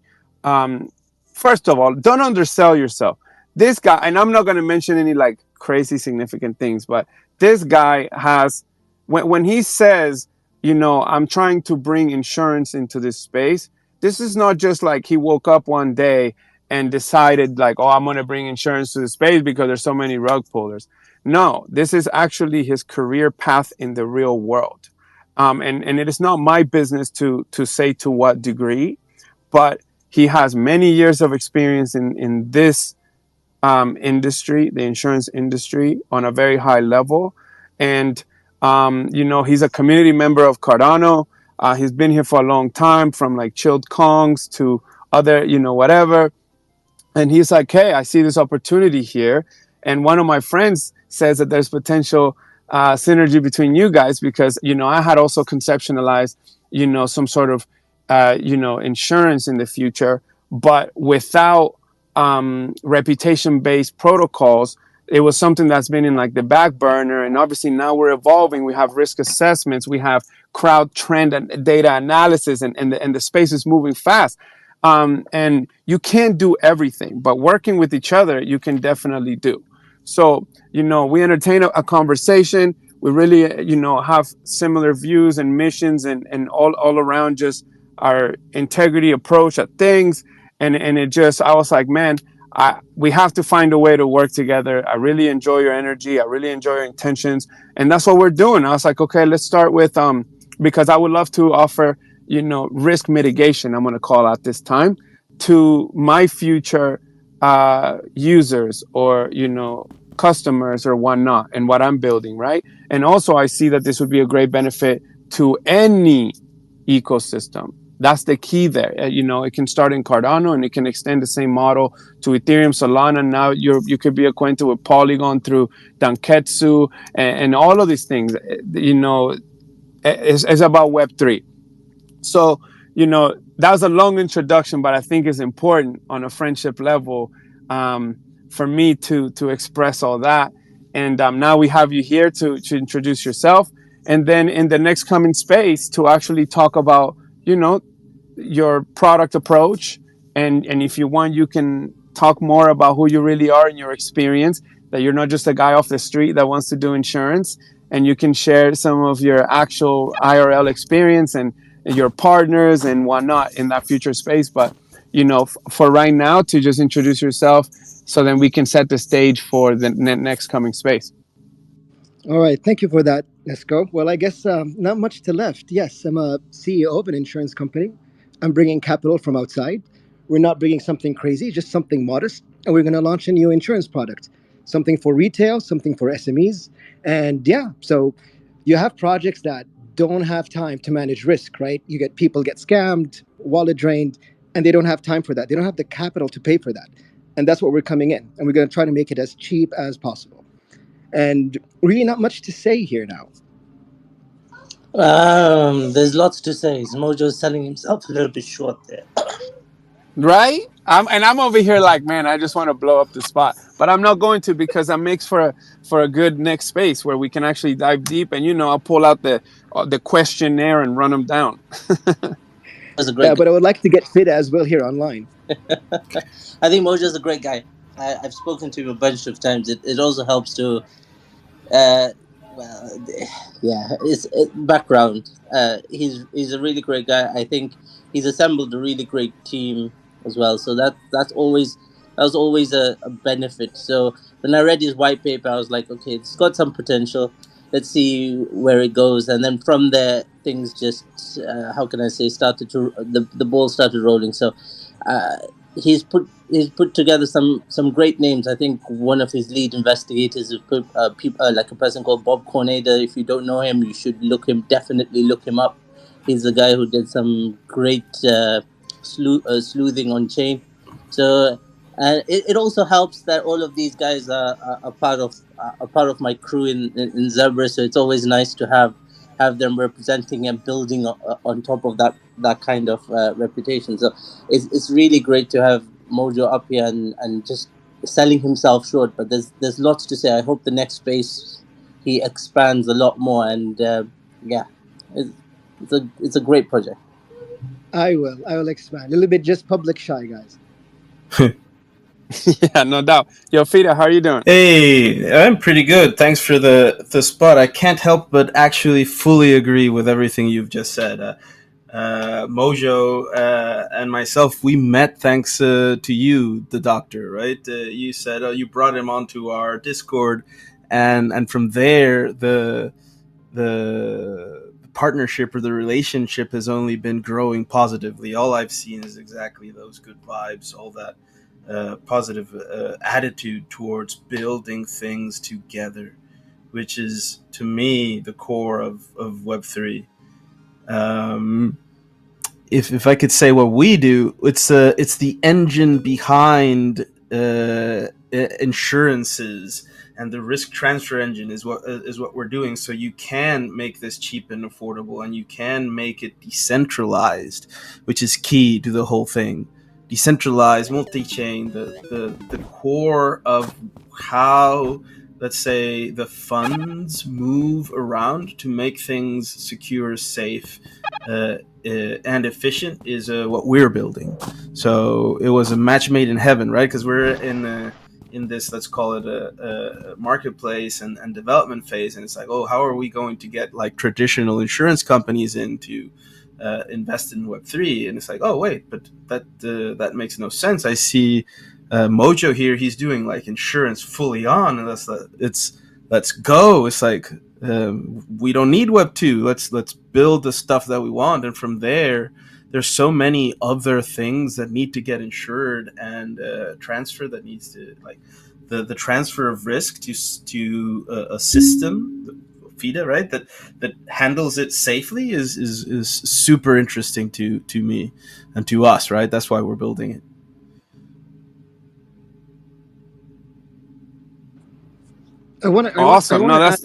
first of all, don't undersell yourself. This guy, and I'm not going to mention any like crazy significant things, but this guy has, when he says, I'm trying to bring insurance into this space, this is not just like he woke up one day and decided like, oh, I'm going to bring insurance to the space because there's so many rug pullers. No, this is actually his career path in the real world. And it is not my business to say to what degree, but he has many years of experience in this industry, the insurance industry, on a very high level. And, he's a community member of Cardano. He's been here for a long time, from like chilled Kongs to other, whatever. And he's like, hey, I see this opportunity here. And one of my friends says that there's potential synergy between you guys because, I had also conceptualized, some sort of, insurance in the future, but without reputation-based protocols. It was something that's been in like the back burner. And obviously now we're evolving. We have risk assessments. We have crowd trend and data analysis, and the space is moving fast. And you can't do everything, but working with each other, you can definitely do. So, we entertain a conversation. We really, have similar views and missions and all around just our integrity approach at things. And it just, I was like, man, we have to find a way to work together. I really enjoy your energy. I really enjoy your intentions. And that's what we're doing. I was like, okay, let's start with, because I would love to offer, risk mitigation, I'm going to call out this time, to my future users or, customers or whatnot, and what I'm building, right? And also I see that this would be a great benefit to any ecosystem. That's the key there. It can start in Cardano and it can extend the same model to Ethereum, Solana. Now you could be acquainted with Polygon through Danketsu and all of these things. It's about Web3. So, that was a long introduction, but I think it's important on a friendship level for me to express all that. And now we have you here to introduce yourself. And then in the next coming space to actually talk about, your product approach. And if you want, you can talk more about who you really are and your experience, that you're not just a guy off the street that wants to do insurance. And you can share some of your actual IRL experience and your partners and whatnot in that future space. But, for right now, to just introduce yourself so then we can set the stage for the next coming space. All right, thank you for that, Nesco. Well, I guess not much to left. Yes, I'm a CEO of an insurance company. I'm bringing capital from outside. We're not bringing something crazy, just something modest, and we're going to launch a new insurance product. something for retail, something for SMEs. And yeah, so you have projects that don't have time to manage risk, right? You get people get scammed, wallet drained, and they don't have time for that. They don't have the capital to pay for that. And that's what we're coming in. And we're going to try to make it as cheap as possible. And really not much to say here now. There's lots to say. Mojo's selling himself a little bit short there. Right? I'm over here like, man, I just want to blow up the spot, but I'm not going to, because that makes for a good next space where we can actually dive deep, and I'll pull out the questionnaire and run them down. That's a great. But I would like to get fit as well here online. I think Mojo's a great guy. I've spoken to him a bunch of times. It also helps to, background. He's a really great guy. I think he's assembled a really great team as well. So that was always a benefit. So when I read his white paper, I was like, okay, it's got some potential. Let's see where it goes. And then from there, things just the ball started rolling. So he's put together some great names. I think one of his lead investigators is like a person called Bob Cornada. If you don't know him, you should definitely look him up. He's the guy who did some great sleuthing on chain. So it also helps that all of these guys are part of my crew in Zebra. So it's always nice to have them representing and building on top of that kind of reputation. So it's really great to have Mojo up here and just selling himself short. But there's lots to say. I hope the next space he expands a lot more. And it's a great project. I will expand a little bit. Just public shy, guys. Yeah, no doubt. Yo, Fida, how are you doing? Hey, I'm pretty good. Thanks for the spot. I can't help but actually fully agree with everything you've just said. Mojo and myself, we met thanks to you, the doctor, right? You said you brought him onto our Discord, and from there the partnership or the relationship has only been growing positively. All I've seen is exactly those good vibes, all that positive attitude towards building things together, which is, to me, the core of Web3. If I could say what we do, it's the engine behind insurances, and the risk transfer engine is what we're doing. So you can make this cheap and affordable, and you can make it decentralized, which is key to the whole thing. Decentralized, multi-chain, the core of how, let's say, the funds move around to make things secure, safe, and efficient is what we're building. So it was a match made in heaven, right? Because we're in this, let's call it a marketplace and development phase, and it's like, oh, how are we going to get like traditional insurance companies in to invest in Web3? And it's like, oh wait, but that makes no sense. I see Mojo here, he's doing like insurance fully on, and let's go. It's like we don't need Web2. Let's build the stuff that we want, and from there there's so many other things that need to get insured, and transfer that needs to, like, the transfer of risk to a system, FIDA, right, that handles it safely is super interesting to me and to us, right? That's why we're building it. I want to ask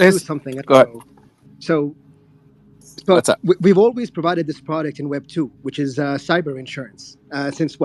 you something. Go ahead. So what's up? We've always provided this product in Web 2, which is cyber insurance, since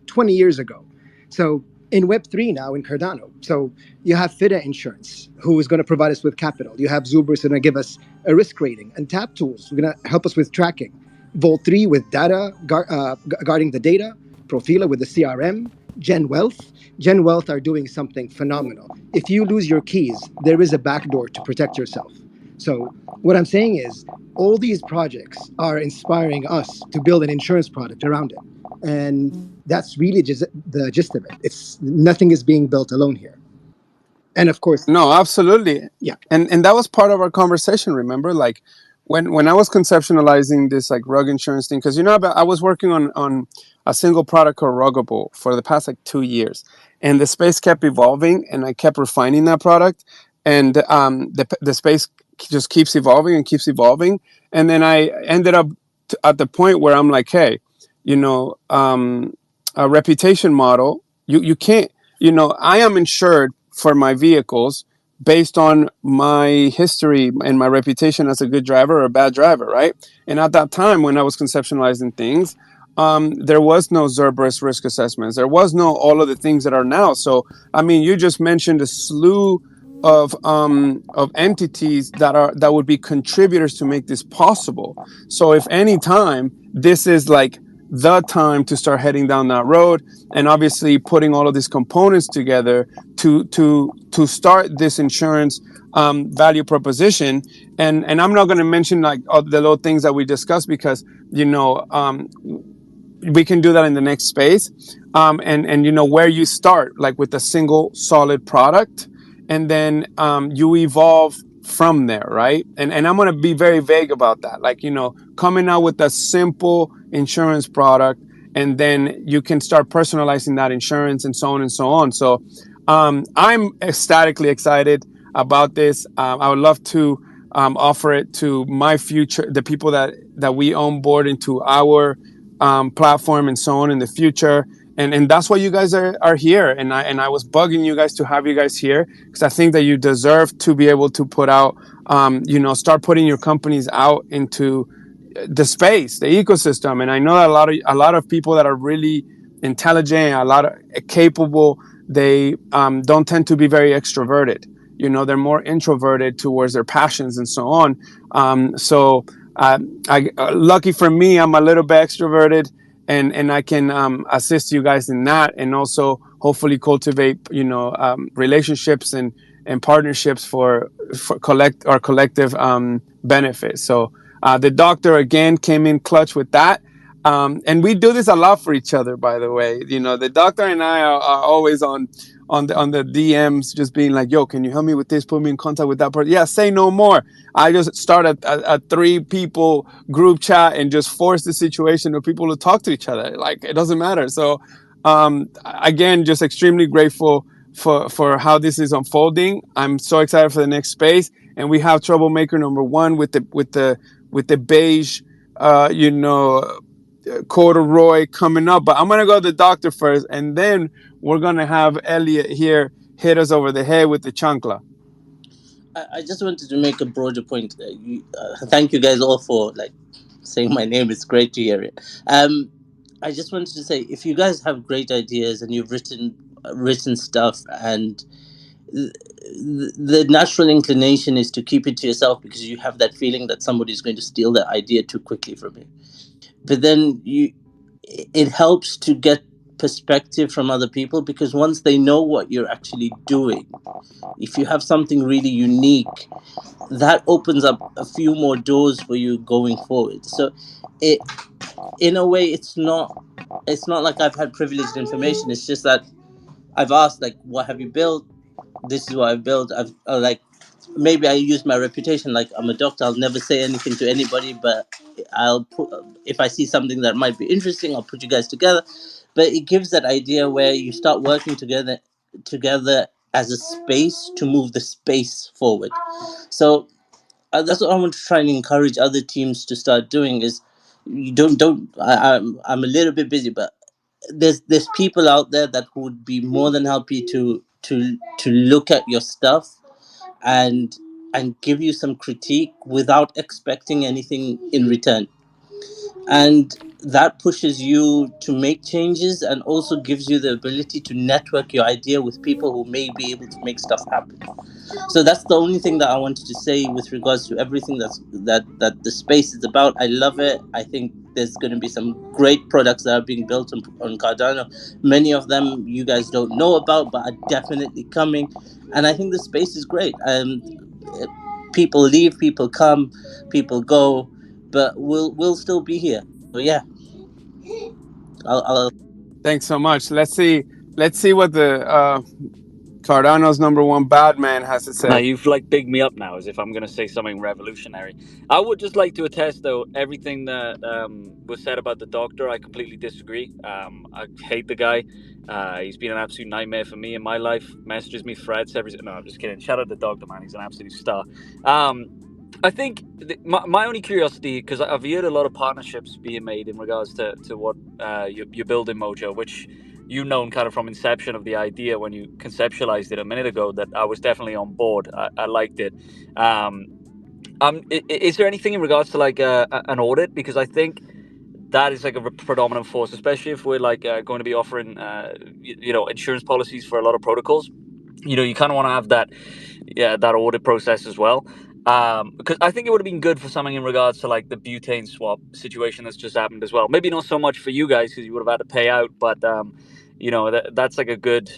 20 years ago. So in Web 3 now in Cardano, so you have FIDA Insurance, who is going to provide us with capital. You have Zubris, who's going to give us a risk rating, and Tap Tools, who are going to help us with tracking. Vault 3 with data, guarding the data. Profila with the CRM. Gen Wealth are doing something phenomenal. If you lose your keys, there is a backdoor to protect yourself. So what I'm saying is, all these projects are inspiring us to build an insurance product around it. And that's really just the gist of it. It's nothing is being built alone here. And of course, no, absolutely. Yeah. And that was part of our conversation, remember? Like when I was conceptualizing this like rug insurance thing, because I was working on a single product called Ruggable for the past like 2 years, and the space kept evolving, and I kept refining that product, and the space just keeps evolving and keeps evolving, and then I ended up at the point where I'm like, hey, you know, a reputation model, you can't, you know, I am insured for my vehicles based on my history and my reputation as a good driver or a bad driver, right? And at that time, when I was conceptualizing things, there was no Cerberus risk assessments. There was no all of the things that are now. So, I mean, you just mentioned a slew of entities that would be contributors to make this possible. So, if any time this is like the time to start heading down that road, and obviously putting all of these components together to start this insurance value proposition. And I'm not going to mention like all the little things that we discussed, because you know we can do that in the next space. And you know where you start, like with a single solid product, and then you evolve from there, right? And I'm going to be very vague about that, like, you know, coming out with a simple insurance product, and then you can start personalizing that insurance and so on and so on. So I'm ecstatically excited about this. I would love to offer it to my future, the people that we onboard into our platform and so on in the future. And that's why you guys are here. And I was bugging you guys to have you guys here, because I think that you deserve to be able to put out, you know, start putting your companies out into the space, the ecosystem. And I know that a lot of people that are really intelligent, a lot of capable, they don't tend to be very extroverted. You know, they're more introverted towards their passions and so on. Lucky for me, I'm a little bit extroverted, and I can assist you guys in that, and also hopefully cultivate, you know, relationships and partnerships for collective benefit. So the doctor again came in clutch with that. And we do this a lot for each other, by the way. You know, the doctor and I are always on the DMs, just being like, yo, can you help me with this? Put me in contact with that person. Yeah, say no more. I just start a 3 people group chat and just force the situation of people to talk to each other. Like, it doesn't matter. So again, just extremely grateful for how this is unfolding. I'm so excited for the next space. And we have troublemaker number 1 with the beige, you know, corduroy coming up. But I'm gonna go to the doctor first, and then we're gonna have Elliot here hit us over the head with the chancla. I just wanted to make a broader point. Thank you guys all for like saying my name. It's great to hear it. I just wanted to say, if you guys have great ideas and you've written stuff, and the natural inclination is to keep it to yourself because you have that feeling that somebody's going to steal that idea too quickly from you. But then it helps to get perspective from other people, because once they know what you're actually doing, if you have something really unique, that opens up a few more doors for you going forward. So it, in a way, it's not like I've had privileged information. It's just that I've asked, like, what have you built? This is what I've built. I've like, maybe I use my reputation, like I'm a doctor, I'll never say anything to anybody, but I'll put, if I see something that might be interesting, I'll put you guys together. But it gives that idea where you start working together as a space to move the space forward. So that's what I want to try and encourage other teams to start doing. Is you don't I'm a little bit busy, but there's people out there that would be more than happy to look at your stuff and give you some critique without expecting anything in return. And that pushes you to make changes, and also gives you the ability to network your idea with people who may be able to make stuff happen. So that's the only thing that I wanted to say with regards to everything that the space is about. I love it. I think there's going to be some great products that are being built on Cardano. Many of them you guys don't know about, but are definitely coming. And I think the space is great. People leave, people come, people go, but we'll still be here. So yeah, I'll Thanks so much. Let's see what the Cardano's #1 bad man has it Now said. you've like bigged me up now as if I'm going to say something revolutionary. I would just like to attest, though, everything that was said about the doctor. I completely disagree. I hate the guy. He's been an absolute nightmare for me in my life. Messages me, threats, everything. No, I'm just kidding. Shout out the doctor, man. He's an absolute star. I think my only curiosity, because I've heard a lot of partnerships being made in regards to what you're building, Mojo, which you've known kind of from inception of the idea when you conceptualized it a minute ago, that I was definitely on board. I liked it. Is there anything in regards to like an audit? Because I think that is like a predominant force, especially if we're like going to be offering insurance policies for a lot of protocols. You kind of want to have that audit process as well. Because I think it would have been good for something in regards to like the butane swap situation that's just happened as well. Maybe not so much for you guys because you would have had to pay out, but that's like a good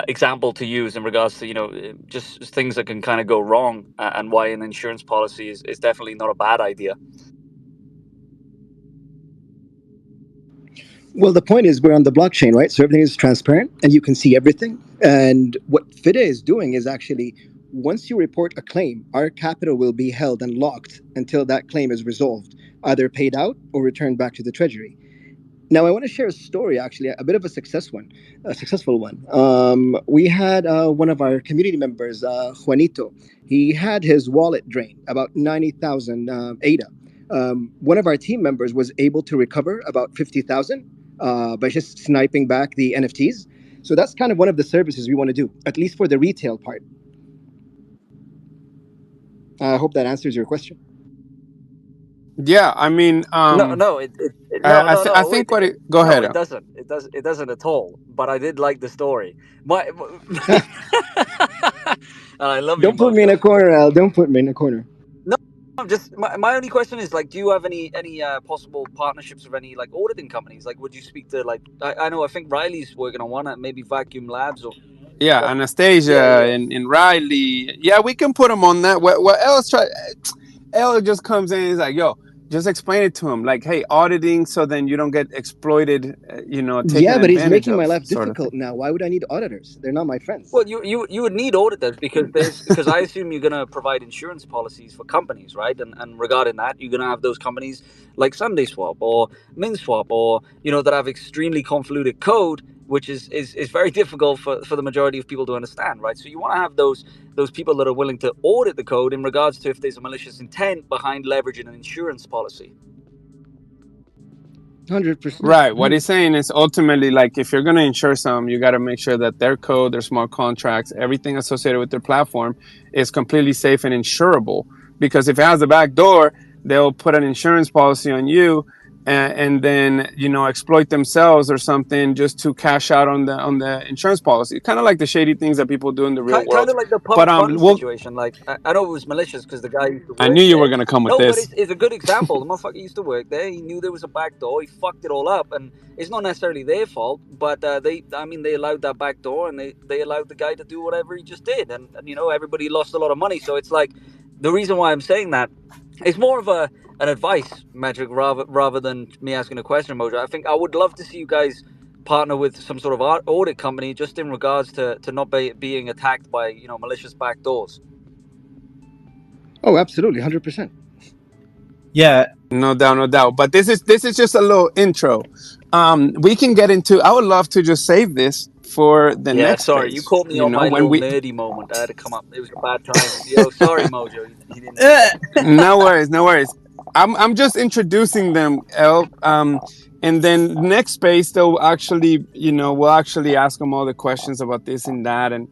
example to use in regards to just things that can kind of go wrong, and why an insurance policy is definitely not a bad idea. Well, the point is we're on the blockchain, right? So everything is transparent and you can see everything. And what FIDE is doing is actually, once you report a claim, our capital will be held and locked until that claim is resolved, either paid out or returned back to the treasury. Now, I want to share a story, actually, a bit of a successful one. We had one of our community members, Juanito. He had his wallet drained, about 90,000 ADA. One of our team members was able to recover about 50,000 by just sniping back the NFTs. So that's kind of one of the services we want to do, at least for the retail part. I hope that answers your question. Yeah, I mean, I think what it. Go ahead. It doesn't. It doesn't at all. But I did like the story. I love you. Don't put me in a corner, Al. Don't put me in a corner. No, just my only question is like, do you have any possible partnerships with any like auditing companies? Like, would you speak to like I think Riley's working on one, maybe Vacuum Labs or. Yeah, Anastasia and Riley. Yeah, we can put them on that. What else? Elle just comes in and is like, yo, just explain it to him. Like, hey, auditing, so then you don't get exploited, Yeah, but he's making my life difficult now. Why would I need auditors? They're not my friends. Well, you would need auditors because I assume you're going to provide insurance policies for companies, right? And regarding that, you're going to have those companies like SundaySwap or MinSwap or, that have extremely convoluted code, which is very difficult for the majority of people to understand, right? So you want to have those people that are willing to audit the code in regards to if there's a malicious intent behind leveraging an insurance policy. 100%. Right. What he's saying is ultimately, like, if you're going to insure some, you got to make sure that their code, their smart contracts, everything associated with their platform is completely safe and insurable. Because if it has a back door, they'll put an insurance policy on you and then exploit themselves or something just to cash out on the insurance policy. Kind of like the shady things that people do in the real world. Kind of like the pump fund situation. Like I know it was malicious because the guy used to work I knew you there. were gonna come with this. But it's a good example. The motherfucker used to work there. He knew there was a back door. He fucked it all up, and it's not necessarily their fault. But they allowed that back door, and they allowed the guy to do whatever he just did, and everybody lost a lot of money. So it's like the reason why I'm saying that. It's more of an advice metric rather than me asking a question, Mojo. I think I would love to see you guys partner with some sort of audit company just in regards to not being attacked by malicious backdoors. Oh, absolutely, 100%. Yeah, no doubt. But this is just a little intro. We can get into. I would love to just save this for the next. Sorry, phase, you caught me on my little nerdy moment. I had to come up. It was a bad time. Yo, sorry, Mojo. He didn't. No worries. I'm just introducing them, El. And then next space, they'll actually, we'll actually ask them all the questions about this and that and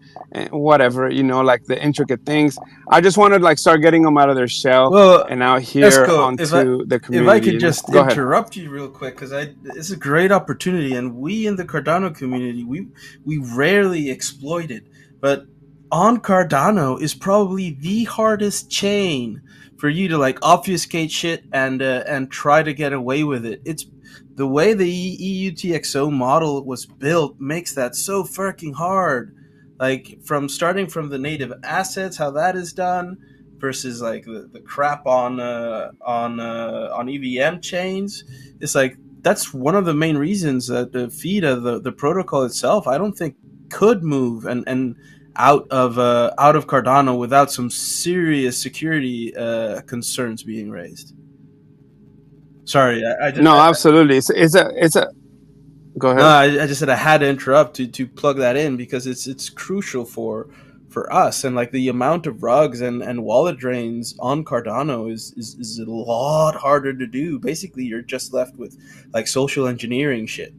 whatever, like the intricate things. I just want to start getting them out of their shell and out here onto the community. If I could just interrupt you real quick, because it's a great opportunity, and we in the Cardano community, we rarely exploit it. But on Cardano is probably the hardest chain for you to obfuscate shit and try to get away with it. It's the way the EUTXO model was built makes that so fucking hard. Starting from the native assets, how that is done, versus the crap on EVM chains. It's that's one of the main reasons that the FIDA, the protocol itself, I don't think could move and out of Cardano without some serious security concerns being raised. Sorry, No, absolutely. It's a. Go no, ahead. I just said I had to interrupt to plug that in because it's crucial for us, and like the amount of rugs and wallet drains on Cardano is a lot harder to do. Basically, you're just left with like social engineering shit.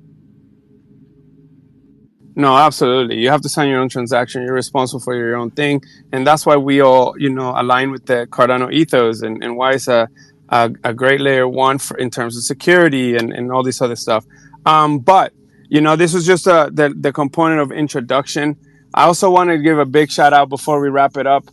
No, absolutely. You have to sign your own transaction. You're responsible for your own thing, and that's why we all, align with the Cardano ethos, and why it's a great layer one for in terms of security and all this other stuff. But this was just the component of introduction. I also want to give a big shout out before we wrap it up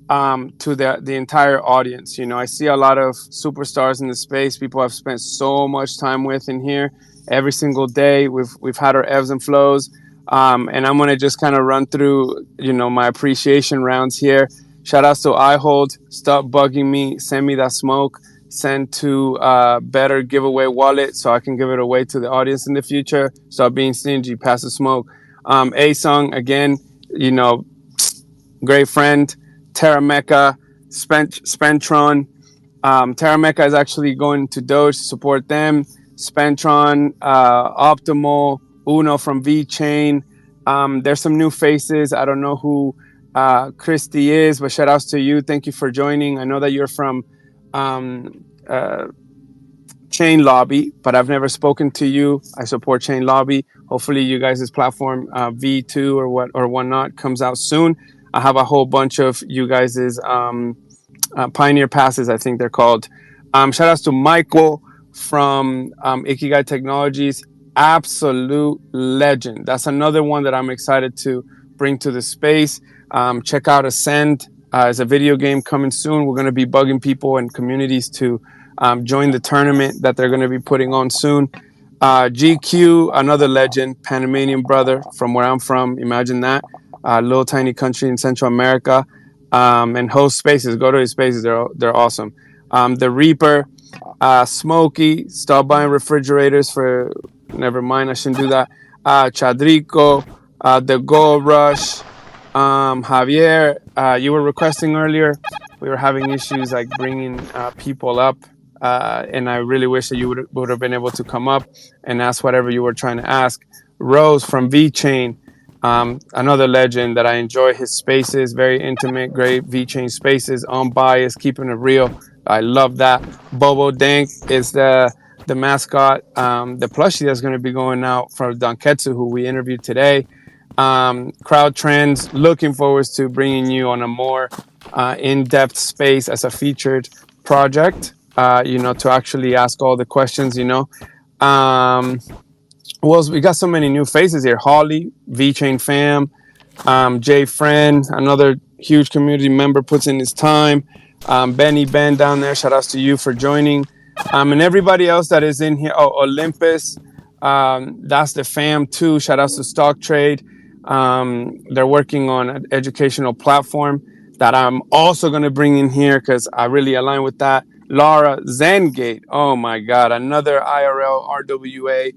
to the entire audience. I see a lot of superstars in the space. People I've spent so much time with in here every single day. We've had our ebbs and flows. And I'm going to just kind of run through, my appreciation rounds here. Shout outs to iHold, Stop Bugging Me, Send Me That Smoke, send to Better Giveaway Wallet so I can give it away to the audience in the future. Stop being stingy, pass the smoke. A-Song, again, great friend. Terra Mecca, Spentron. Terra Mecca is actually going to Doge to support them. Spentron, Optimal, Uno from VeChain. There's some new faces. I don't know who Christy is, but shout outs to you. Thank you for joining. I know that you're from Chain Lobby, but I've never spoken to you. I support Chain Lobby. Hopefully, you guys' platform V2 or whatnot comes out soon. I have a whole bunch of you guys' Pioneer Passes, I think they're called. Shout outs to Michael from Ikigai Technologies. Absolute legend. That's another one that I'm excited to bring to the space. Check out Ascend. It's a video game coming soon. We're going to be bugging people and communities to join the tournament that they're going to be putting on soon. GQ, another legend, Panamanian brother from where I'm from. Imagine that. Little tiny country in Central America. And host spaces. Go to his spaces. They're awesome. The Reaper, Smokey, stop buying refrigerators for. Never mind, I shouldn't do that. Chadrico, the Gold Rush, Javier. You were requesting earlier. We were having issues like bringing people up, and I really wish that you would have been able to come up and ask whatever you were trying to ask. Rose from VeChain. Another legend that I enjoy his spaces, very intimate, great VeChain spaces, unbiased, keeping it real. I love that. Bobo Dank is the mascot, the plushie that's going to be going out from Donketsu, who we interviewed today. Crowd Trends, looking forward to bringing you on a more in-depth space as a featured project, to actually ask all the questions, Well, we got so many new faces here. Holly, VeChain fam, Jay Friend, another huge community member, puts in his time. Benny Ben down there, shout outs to you for joining. And everybody else that is in here. Oh, Olympus, that's the fam too. Shout outs to Stock Trade. They're working on an educational platform that I'm also going to bring in here because I really align with that. Laura Zengate, oh my God, another IRL RWA.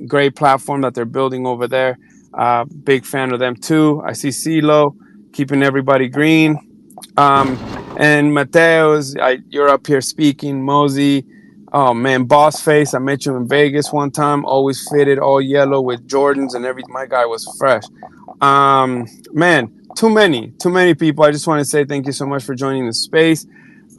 Great platform that they're building over there. Big fan of them too. I see CeeLo keeping everybody green. And Mateo's, you're up here speaking. Mosey, oh man, Boss Face. I met you in Vegas one time. Always fitted, all yellow with Jordans and everything. My guy was fresh. Man, too many people. I just want to say thank you so much for joining the space.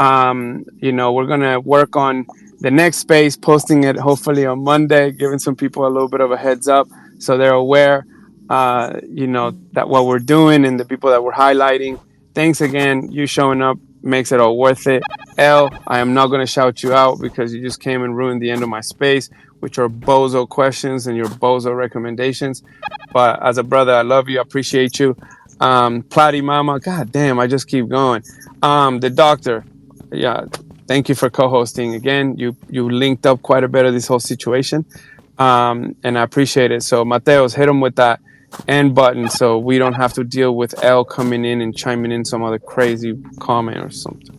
We're gonna work on the next space, posting it hopefully on Monday, giving some people a little bit of a heads up so they're aware, that what we're doing and the people that we're highlighting. Thanks again. You showing up makes it all worth it. L, I am not going to shout you out because you just came and ruined the end of my space with your bozo questions and your bozo recommendations. But as a brother, I love you. I appreciate you. Platy Mama, God damn, I just keep going. The doctor, yeah, thank you for co-hosting again. You linked up quite a bit of this whole situation, and I appreciate it. So Mateos, hit him with that end button so we don't have to deal with L coming in and chiming in some other crazy comment or something.